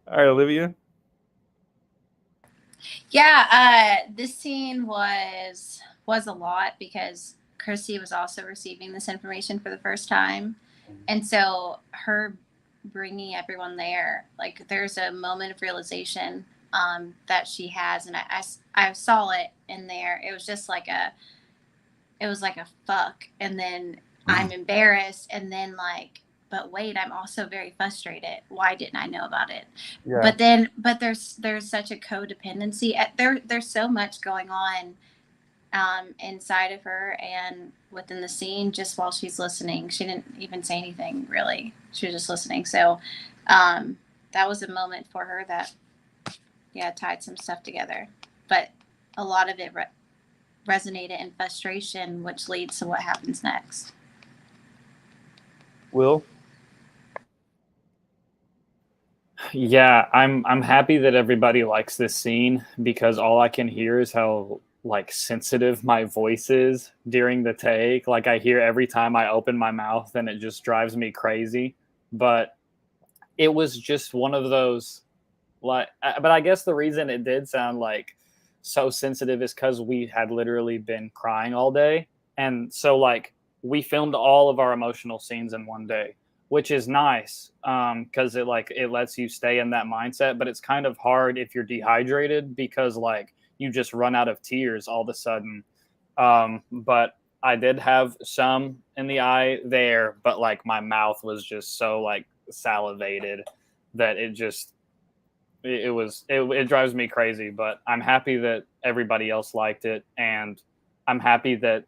right, Olivia. Yeah, this scene was a lot, because Chrissy was also receiving this information for the first time, and so her bringing everyone there. Like there's a moment of realization that she has, and I saw it in there. It was just like a fuck, and then I'm embarrassed, and then like, but wait, I'm also very frustrated. Why didn't I know about it? Yeah. But there's such a codependency. There's so much going on inside of her and within the scene just while she's listening. She didn't even say anything really. She was just listening. So that was a moment for her that tied some stuff together. But a lot of it resonated in frustration, which leads to what happens next. Will? Yeah, I'm happy that everybody likes this scene, because all I can hear is how like sensitive my voice is during the take. Like I hear every time I open my mouth, and it just drives me crazy. But it was just one of those, like, but I guess the reason it did sound like so sensitive is because we had literally been crying all day. And so like we filmed all of our emotional scenes in one day, which is nice because it lets you stay in that mindset. But it's kind of hard if you're dehydrated, because like you just run out of tears all of a sudden. But I did have some in the eye there, but like my mouth was just so like salivated that it drives me crazy. But I'm happy that everybody else liked it, and I'm happy that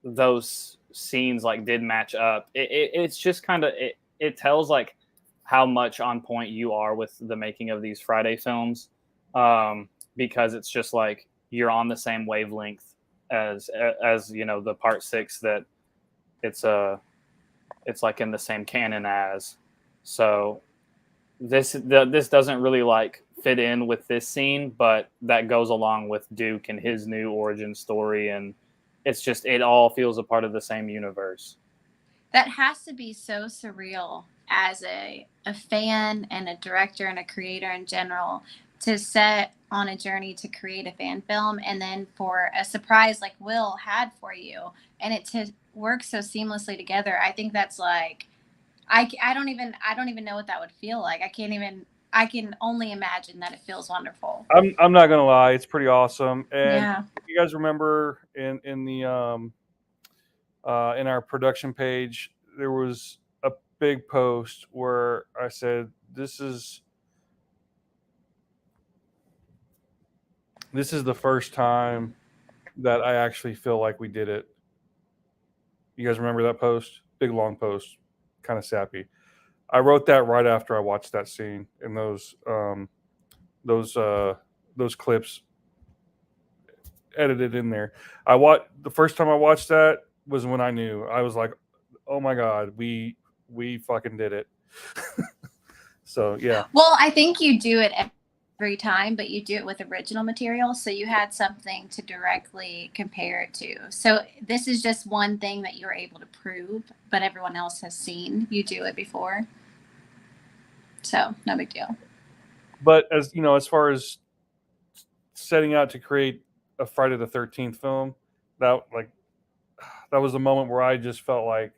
those scenes like did match up. It's just kind of it tells like how much on point you are with the making of these Friday films, because it's just like you're on the same wavelength as you know, the part 6 that it's like in the same canon as. So this doesn't really like fit in with this scene, but that goes along with Duke and his new origin story, and it's just, it all feels a part of the same universe. That has to be so surreal as a fan and a director and a creator in general, to set on a journey to create a fan film, and then for a surprise like Will had for you, and it to work so seamlessly together. I think that's like, I don't even know what that would feel like. I can only imagine that it feels wonderful. I'm not gonna lie, it's pretty awesome. And Yeah. if you guys remember in the in our production page, there was a big post where I said, this is the first time that I actually feel like we did it. You guys remember that post? Big long post, kind of sappy. I wrote that right after I watched that scene, and those clips edited in there. The first time I watched that was when I knew. I was like, oh my god, we fucking did it. So yeah. Well, I think you do it every time, but you do it with original material, so you had something to directly compare it to. So this is just one thing that you're able to prove, but everyone else has seen you do it before. So no big deal. But as you know, as far as setting out to create a Friday the 13th film, that was a moment where I just felt like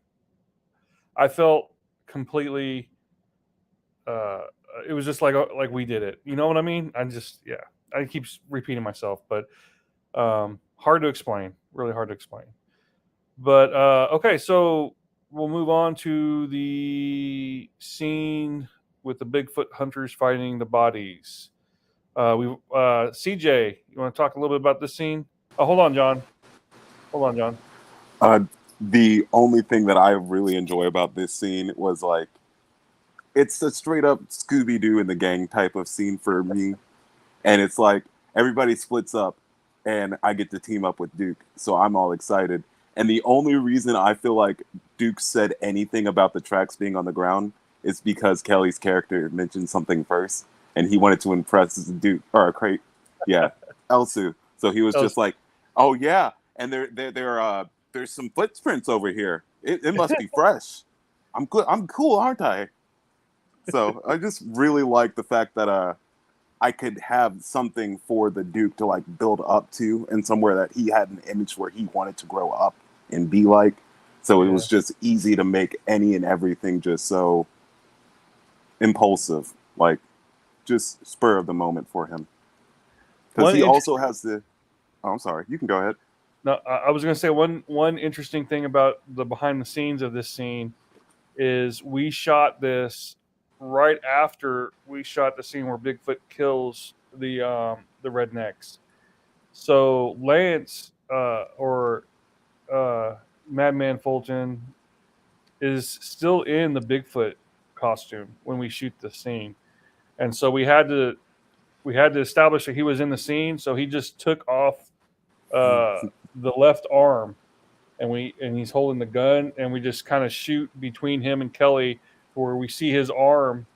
I felt completely it was just like we did it. You know what I mean? I keep repeating myself, but hard to explain, really hard to explain. But okay, so we'll move on to the scene with the Bigfoot hunters fighting the bodies. CJ, you want to talk a little bit about this scene? Oh, hold on, John. The only thing that I really enjoy about this scene was like, it's a straight up Scooby-Doo and the gang type of scene for me. And it's like everybody splits up and I get to team up with Duke. So I'm all excited. And the only reason I feel like Duke said anything about the tracks being on the ground is because Kelly's character mentioned something first. And he wanted to impress Duke, or Krypt, Elsu. So he was just like, oh yeah. And there's some footprints over here. It must be fresh. I'm good. I'm cool, aren't I? So I just really like the fact that I could have something for the Duke to like build up to, and somewhere that he had an image where he wanted to grow up and be like. So it was just easy to make any and everything just so impulsive, like just spur of the moment for him. Because he also has the. Oh, I'm sorry. You can go ahead. No, I was going to say one interesting thing about the behind the scenes of this scene is we shot this right after we shot the scene where Bigfoot kills the rednecks. So Lance or Madman Fulton is still in the Bigfoot costume when we shoot the scene, and so we had to establish that he was in the scene. So he just took off the left arm, and he's holding the gun, and we just kind of shoot between him and Kelly where we see his arm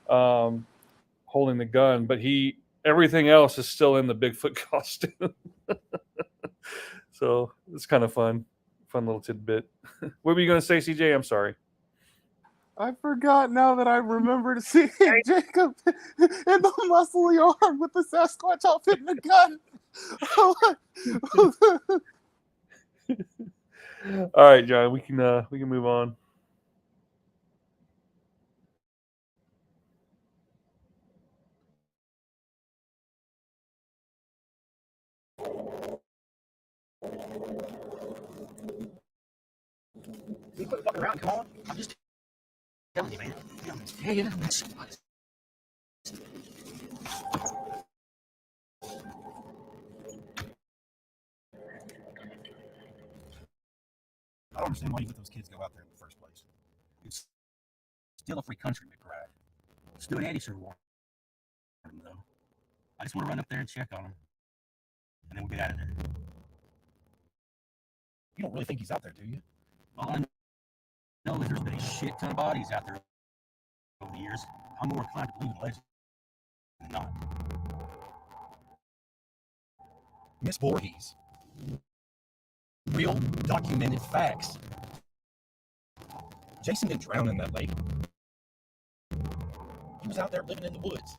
holding the gun, but everything else is still in the Bigfoot costume. So it's kind of fun little tidbit. What were you going to say, CJ? I'm sorry. I forgot now that I remember to see Jacob in the muscly arm with the Sasquatch outfit and the gun. All right, John, we can move on. You quit fucking around, come on. I'm just telling you, man. Yeah. I don't understand why you let those kids go out there in the first place. It's still a free country, McBride. Stu and Eddie sure warned them, though. I just want to run up there and check on them, and then we'll get out of there. You don't really think he's out there, do you? All I know is there's been a shit ton of bodies out there over the years. I'm more inclined to believe in legend than not. Miss Voorhees. Real documented facts. Jason didn't drown in that lake. He was out there living in the woods.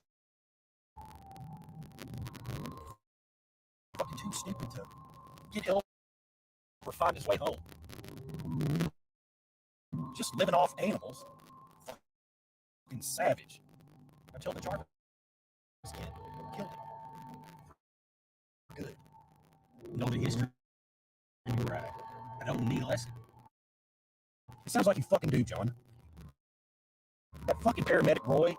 Fucking too stupid to get help or find his way home. Just living off animals. Fucking savage. Until the Jarvis kid killed him. Good. Know the history. Right. I don't need a lesson. It sounds like you fucking do, John. That fucking paramedic Roy.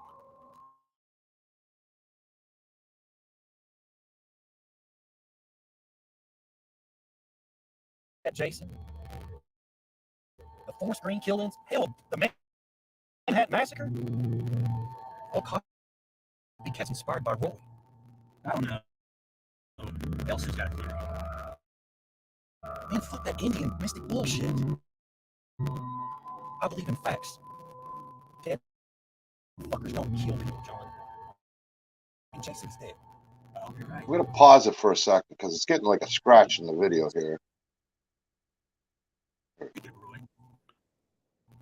That Jason. The Forest Green killings. Hell, the Manhattan Massacre. All copycats inspired by Roy. I don't know. Elsie's got a theory. Man, fuck that Indian mystic bullshit. I believe in facts. Dead fuckers don't kill people, John. And Jason's dead. You're right. I'm going to pause it for a second because it's getting like a scratch in the video here.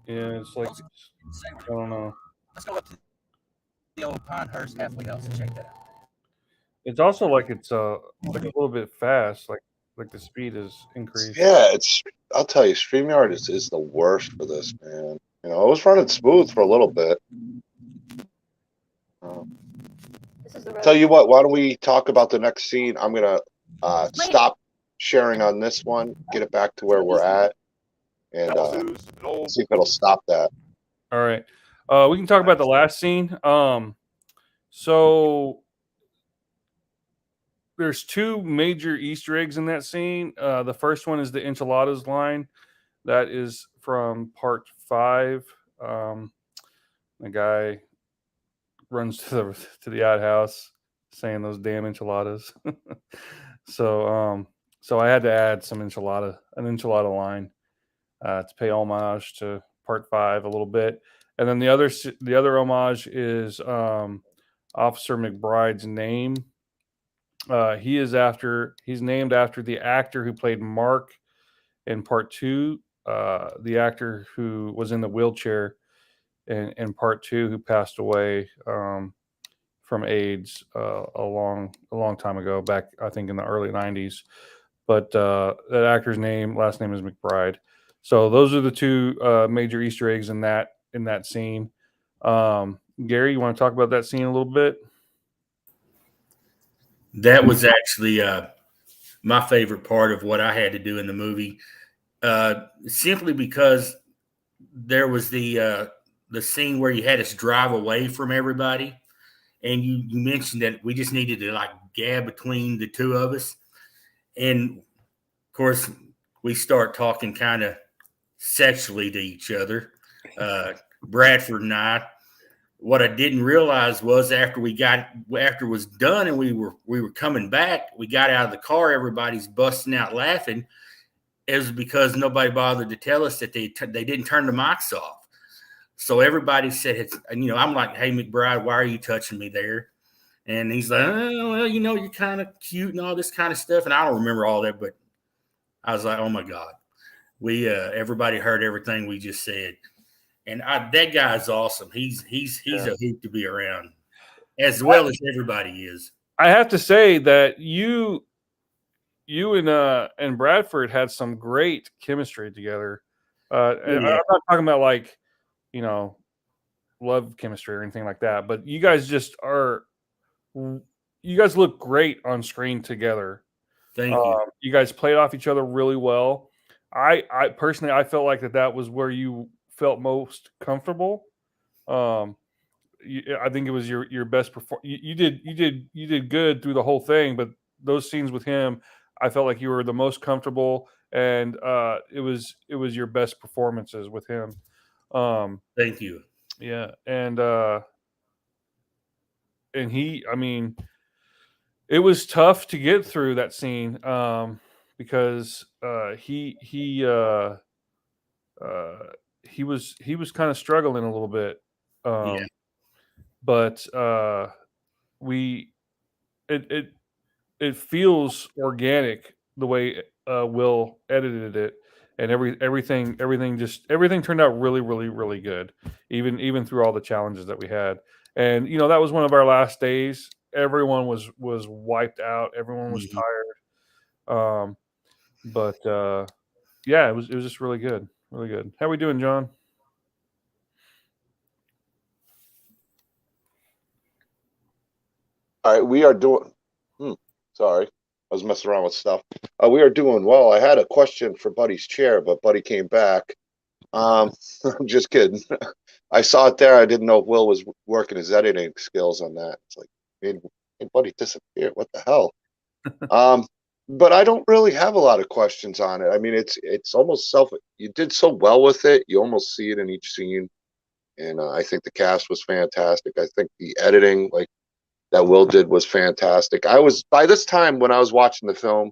Yeah, it's like, I don't know. Let's go up to the old Pinehurst halfway house and check that out. It's also like it's like a little bit fast, like the speed is increased. Yeah, I'll tell you, StreamYard is the worst for this, man. You know, it was running smooth for a little bit. Tell you what, why don't we talk about the next scene? I'm gonna stop sharing on this one, get it back to where we're at, and see if it'll stop that. All right, we can talk about the last scene. So there's two major Easter eggs in that scene. The first one is the enchiladas line. That is from part 5. The guy runs to the outhouse saying those damn enchiladas. So I had to add an enchilada line to pay homage to part 5 a little bit. And then the other homage is Officer McBride's name. He's named after the actor who played Mark in part 2, the actor who was in the wheelchair in part 2, who passed away from AIDS a long time ago, back I think in the early 90s. But that actor's last name is McBride. So those are the two major Easter eggs in that scene. Gary, you want to talk about that scene a little bit? That was actually my favorite part of what I had to do in the movie, simply because there was the scene where you had us drive away from everybody, and you mentioned that we just needed to like gab between the two of us, and of course we start talking kind of sexually to each other, Bradford and I. What I didn't realize was after it was done and we were coming back, we got out of the car, everybody's busting out laughing. It was because nobody bothered to tell us that they didn't turn the mics off. So everybody said, I'm like, hey, McBride, why are you touching me there? And he's like, oh, well, you're kind of cute and all this kind of stuff. And I don't remember all that, but I was like, oh my God, everybody heard everything we just said. And that guy's awesome. He's a hoot to be around, as well as everybody is. I have to say that you and Bradford had some great chemistry together. And I'm not talking about like, love chemistry or anything like that, but you guys you guys look great on screen together. Thank you. You guys played off each other really well. I personally, I felt like that was where you felt most comfortable. I think it was your best performance. You did good through the whole thing, but those scenes with him, I felt like you were the most comfortable, and it was your best performances with him. Thank you. Yeah, and he, I mean, it was tough to get through that scene because he was kind of struggling a little bit, but it feels organic the way Will edited it, and everything turned out really, really, really good, even through all the challenges that we had. And that was one of our last days. Everyone was wiped out. Everyone was tired. But yeah, it was just really good. Really good. How we doing, John? All right, we are doing. Sorry, I was messing around with stuff. We are doing well. I had a question for Buddy's chair, but Buddy came back. I'm just kidding. I saw it there. I didn't know if Will was working his editing skills on that. It's like, hey, Buddy disappeared. What the hell? But I don't really have a lot of questions on it. I mean, it's almost you did so well with it. You almost see it in each scene. And I think the cast was fantastic. I think the editing, like that Will did, was fantastic. By this time when I was watching the film,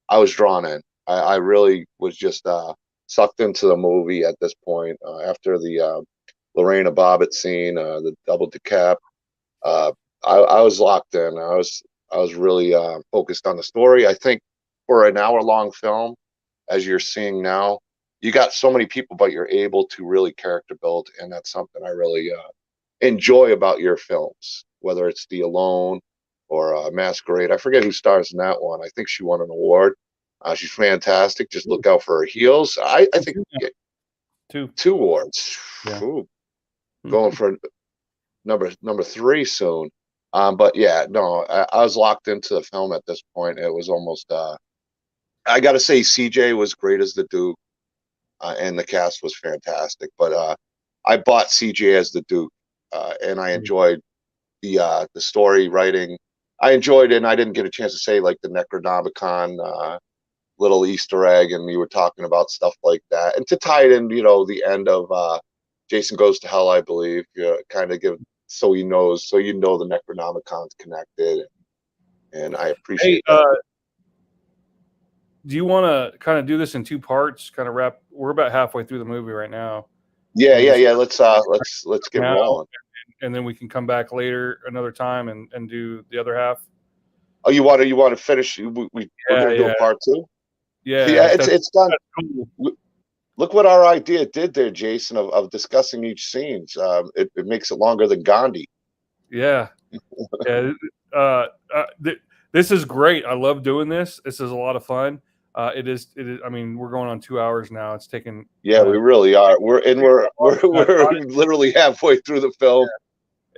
I was drawn in. I really was just sucked into the movie at this point. After the Lorena Bobbitt scene, the double decap, I was locked in. I was really focused on the story. I think for an hour-long film, as you're seeing now, you got so many people, but you're able to really character build, and that's something I really enjoy about your films, whether it's The Alone or Masquerade. I forget who stars in that one. I think she won an award. She's fantastic. Just look out for her heels. I think two awards. Yeah. Ooh, going for number 3 soon. But yeah, no, I was locked into the film at this point. It was almost. I got to say, CJ was great as the Duke, and the cast was fantastic. But I bought CJ as the Duke, and I enjoyed the story writing. I enjoyed it, and I didn't get a chance to say like the Necronomicon little Easter egg, and we were talking about stuff like that, and to tie it in, the end of Jason Goes to Hell, I believe, kind of give so you know the Necronomicon's connected, and I appreciate that. Do you want to kind of do this in 2 parts? Kind of wrap. We're about halfway through the movie right now. Yeah. Let's get rolling, and then we can come back later another time and do the other half. Oh, you want to finish? We're gonna do a part 2. Yeah, it's done. Cool. Look what our idea did there, Jason, of discussing each scene. It makes it longer than Gandhi. Yeah. This is great. I love doing this. This is a lot of fun. It is. I mean, we're going on 2 hours now. It's taken. Yeah, we really are. We're literally halfway through the film.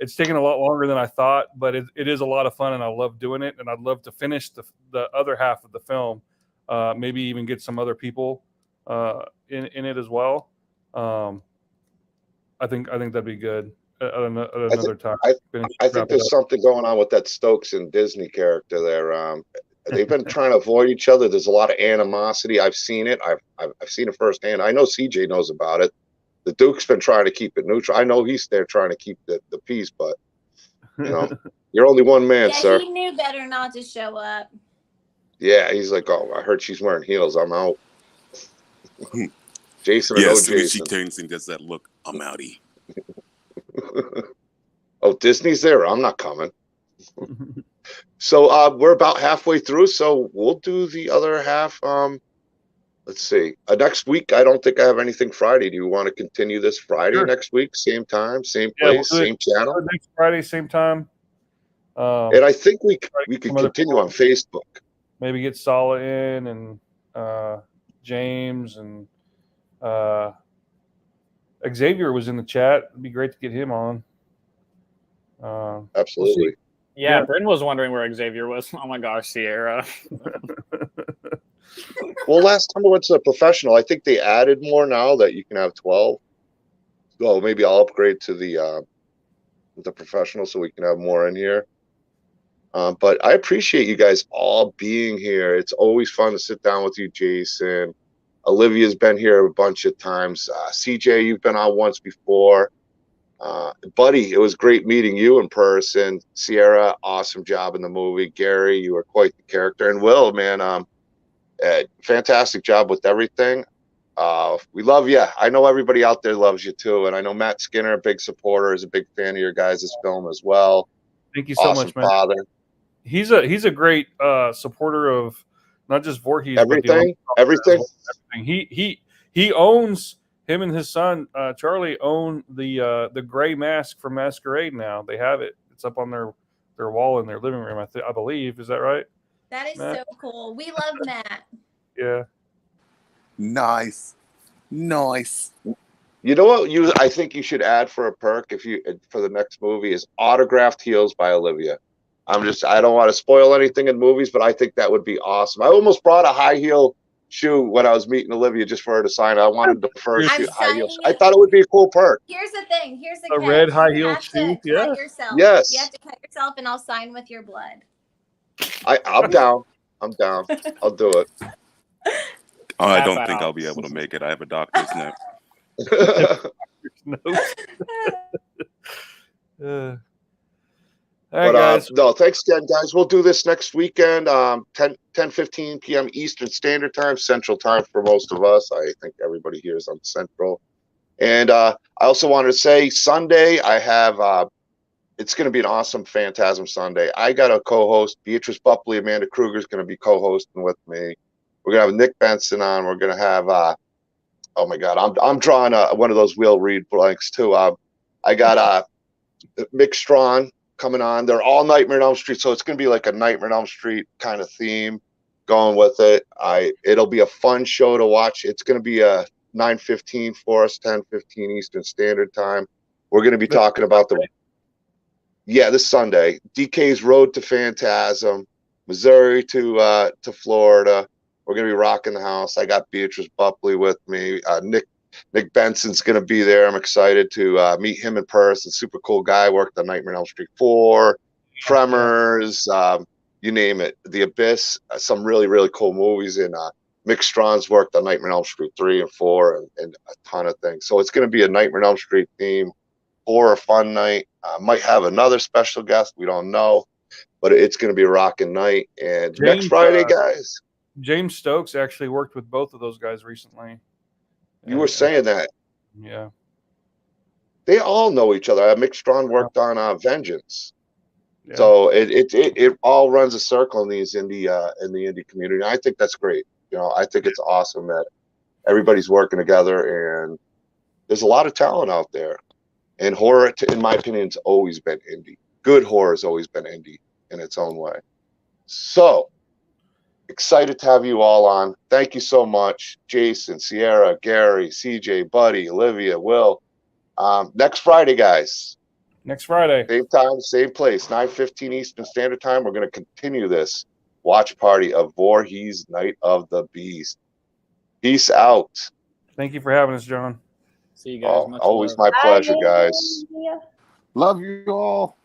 it's taken a lot longer than I thought, but it is a lot of fun, and I love doing it. And I'd love to finish the other half of the film, maybe even get some other people in it as well. I think that'd be good at another time. I think there's something going on with that Stokes and Disney character there. They've been trying to avoid each other. There's a lot of animosity. I've seen it. I've seen it firsthand. I know CJ knows about it. The Duke's been trying to keep it neutral. I know he's there trying to keep the peace, but you're only one man, Yeah, sir. he knew better not to show up. Yeah, he's like, oh, I heard she's wearing heels. I'm out. Jason or Yeah, no as soon as she Jason? turns and does that look, I'm outie. Oh, Disney's there. I'm not coming. So we're about halfway through, so we'll do the other half. Let's see. Next week, I don't think I have anything Friday. Do you want to continue this Friday next week? Same time, same place, same channel? Next Friday, same time. And I think we could continue on Facebook. Maybe get Sala in and James and Xavier was in the chat. It'd be great to get him on. Absolutely. Yeah, Bryn was wondering where Xavier was. Oh my gosh, Sierra. Well, last time I went to the professional, I think they added more now that you can have 12. So maybe I'll upgrade to the professional so we can have more in here. But I appreciate you guys all being here. It's always fun to sit down with you, Jason. Olivia's been here a bunch of times. CJ, you've been on once before. Buddy, it was great meeting you in person. Sierra, awesome job in the movie. Gary, you were quite the character. And Will, man, fantastic job with everything. We love you. I know everybody out there loves you too. And I know Matt Skinner, a big supporter, is a big fan of your guys' film as well. Thank you so awesome much, man. Father. He's a great supporter of not just Voorhees, everything. But everything. He owns, him and his son Charlie own the gray mask from Masquerade now. They have it. It's up on their wall in their living room. I believe. Is that right? That is Matt? so cool. We love Matt. Yeah. Nice. You know what? I think you should add for a perk for the next movie is autographed heels by Olivia. I don't want to spoil anything in movies, but I think that would be awesome. I almost brought a high heel shoe when I was meeting Olivia just for her to sign. I wanted the first high heel. I thought it would be a cool perk. Here's the thing. Here's the A catch. red high You heel have shoe? to Yeah. cut yourself. Yes. You have to cut yourself, and I'll sign with your blood. I'm down. I'm down. I'll do it. I don't think I'll be able to make it. I have a doctor's note. All right, guys. No, thanks again, guys. We'll do this next weekend, 10:15 p.m. Eastern Standard Time, Central Time for most of us. I think everybody here is on Central. And I also wanted to say Sunday, I have it's going to be an awesome Phantasm Sunday. I got a co-host, Beatrice Bupley, Amanda Kruger is going to be co-hosting with me. We're going to have Nick Benson on. We're going to have, oh my God, I'm drawing one of those wheel read blanks too. I got Mick Strawn coming on. They're all Nightmare on Elm Street, so it's going to be like a Nightmare on Elm Street kind of theme going with it. It'll be a fun show to watch. It's going to be a 9:15 for us, 10:15 Eastern Standard Time. We're going to be talking about this Sunday, DK's Road to Phantasm, Missouri to Florida. We're going to be rocking the house. I got Beatrice Bupley with me. Nick Benson's going to be there. I'm excited to meet him in person. Super cool guy. Worked on Nightmare on Elm Street 4, Tremors, you name it. The Abyss. Some really, really cool movies. And Mick Strawn's worked on Nightmare on Elm Street 3 and 4 and a ton of things. So it's going to be a Nightmare on Elm Street theme, horror fun night. Might have another special guest. We don't know. But it's going to be a rocking night. And next Friday, guys. James Stokes actually worked with both of those guys recently. You were saying that. Yeah. They all know each other. Mick Strawn worked on Vengeance. Yeah. So it all runs a circle in the indie community. I think that's great. I think it's awesome that everybody's working together, and there's a lot of talent out there. And horror, in my opinion, has always been indie. Good horror has always been indie in its own way. So excited to have you all on. Thank you so much, Jason, Sierra, Gary, CJ, Buddy, Olivia, Will. Next Friday, guys. Next Friday. Same time, same place, 9:15 Eastern Standard Time. We're going to continue this watch party of Voorhees Night of the Beast. Peace out. Thank you for having us, John. See you guys. Always my pleasure, guys. Love you all.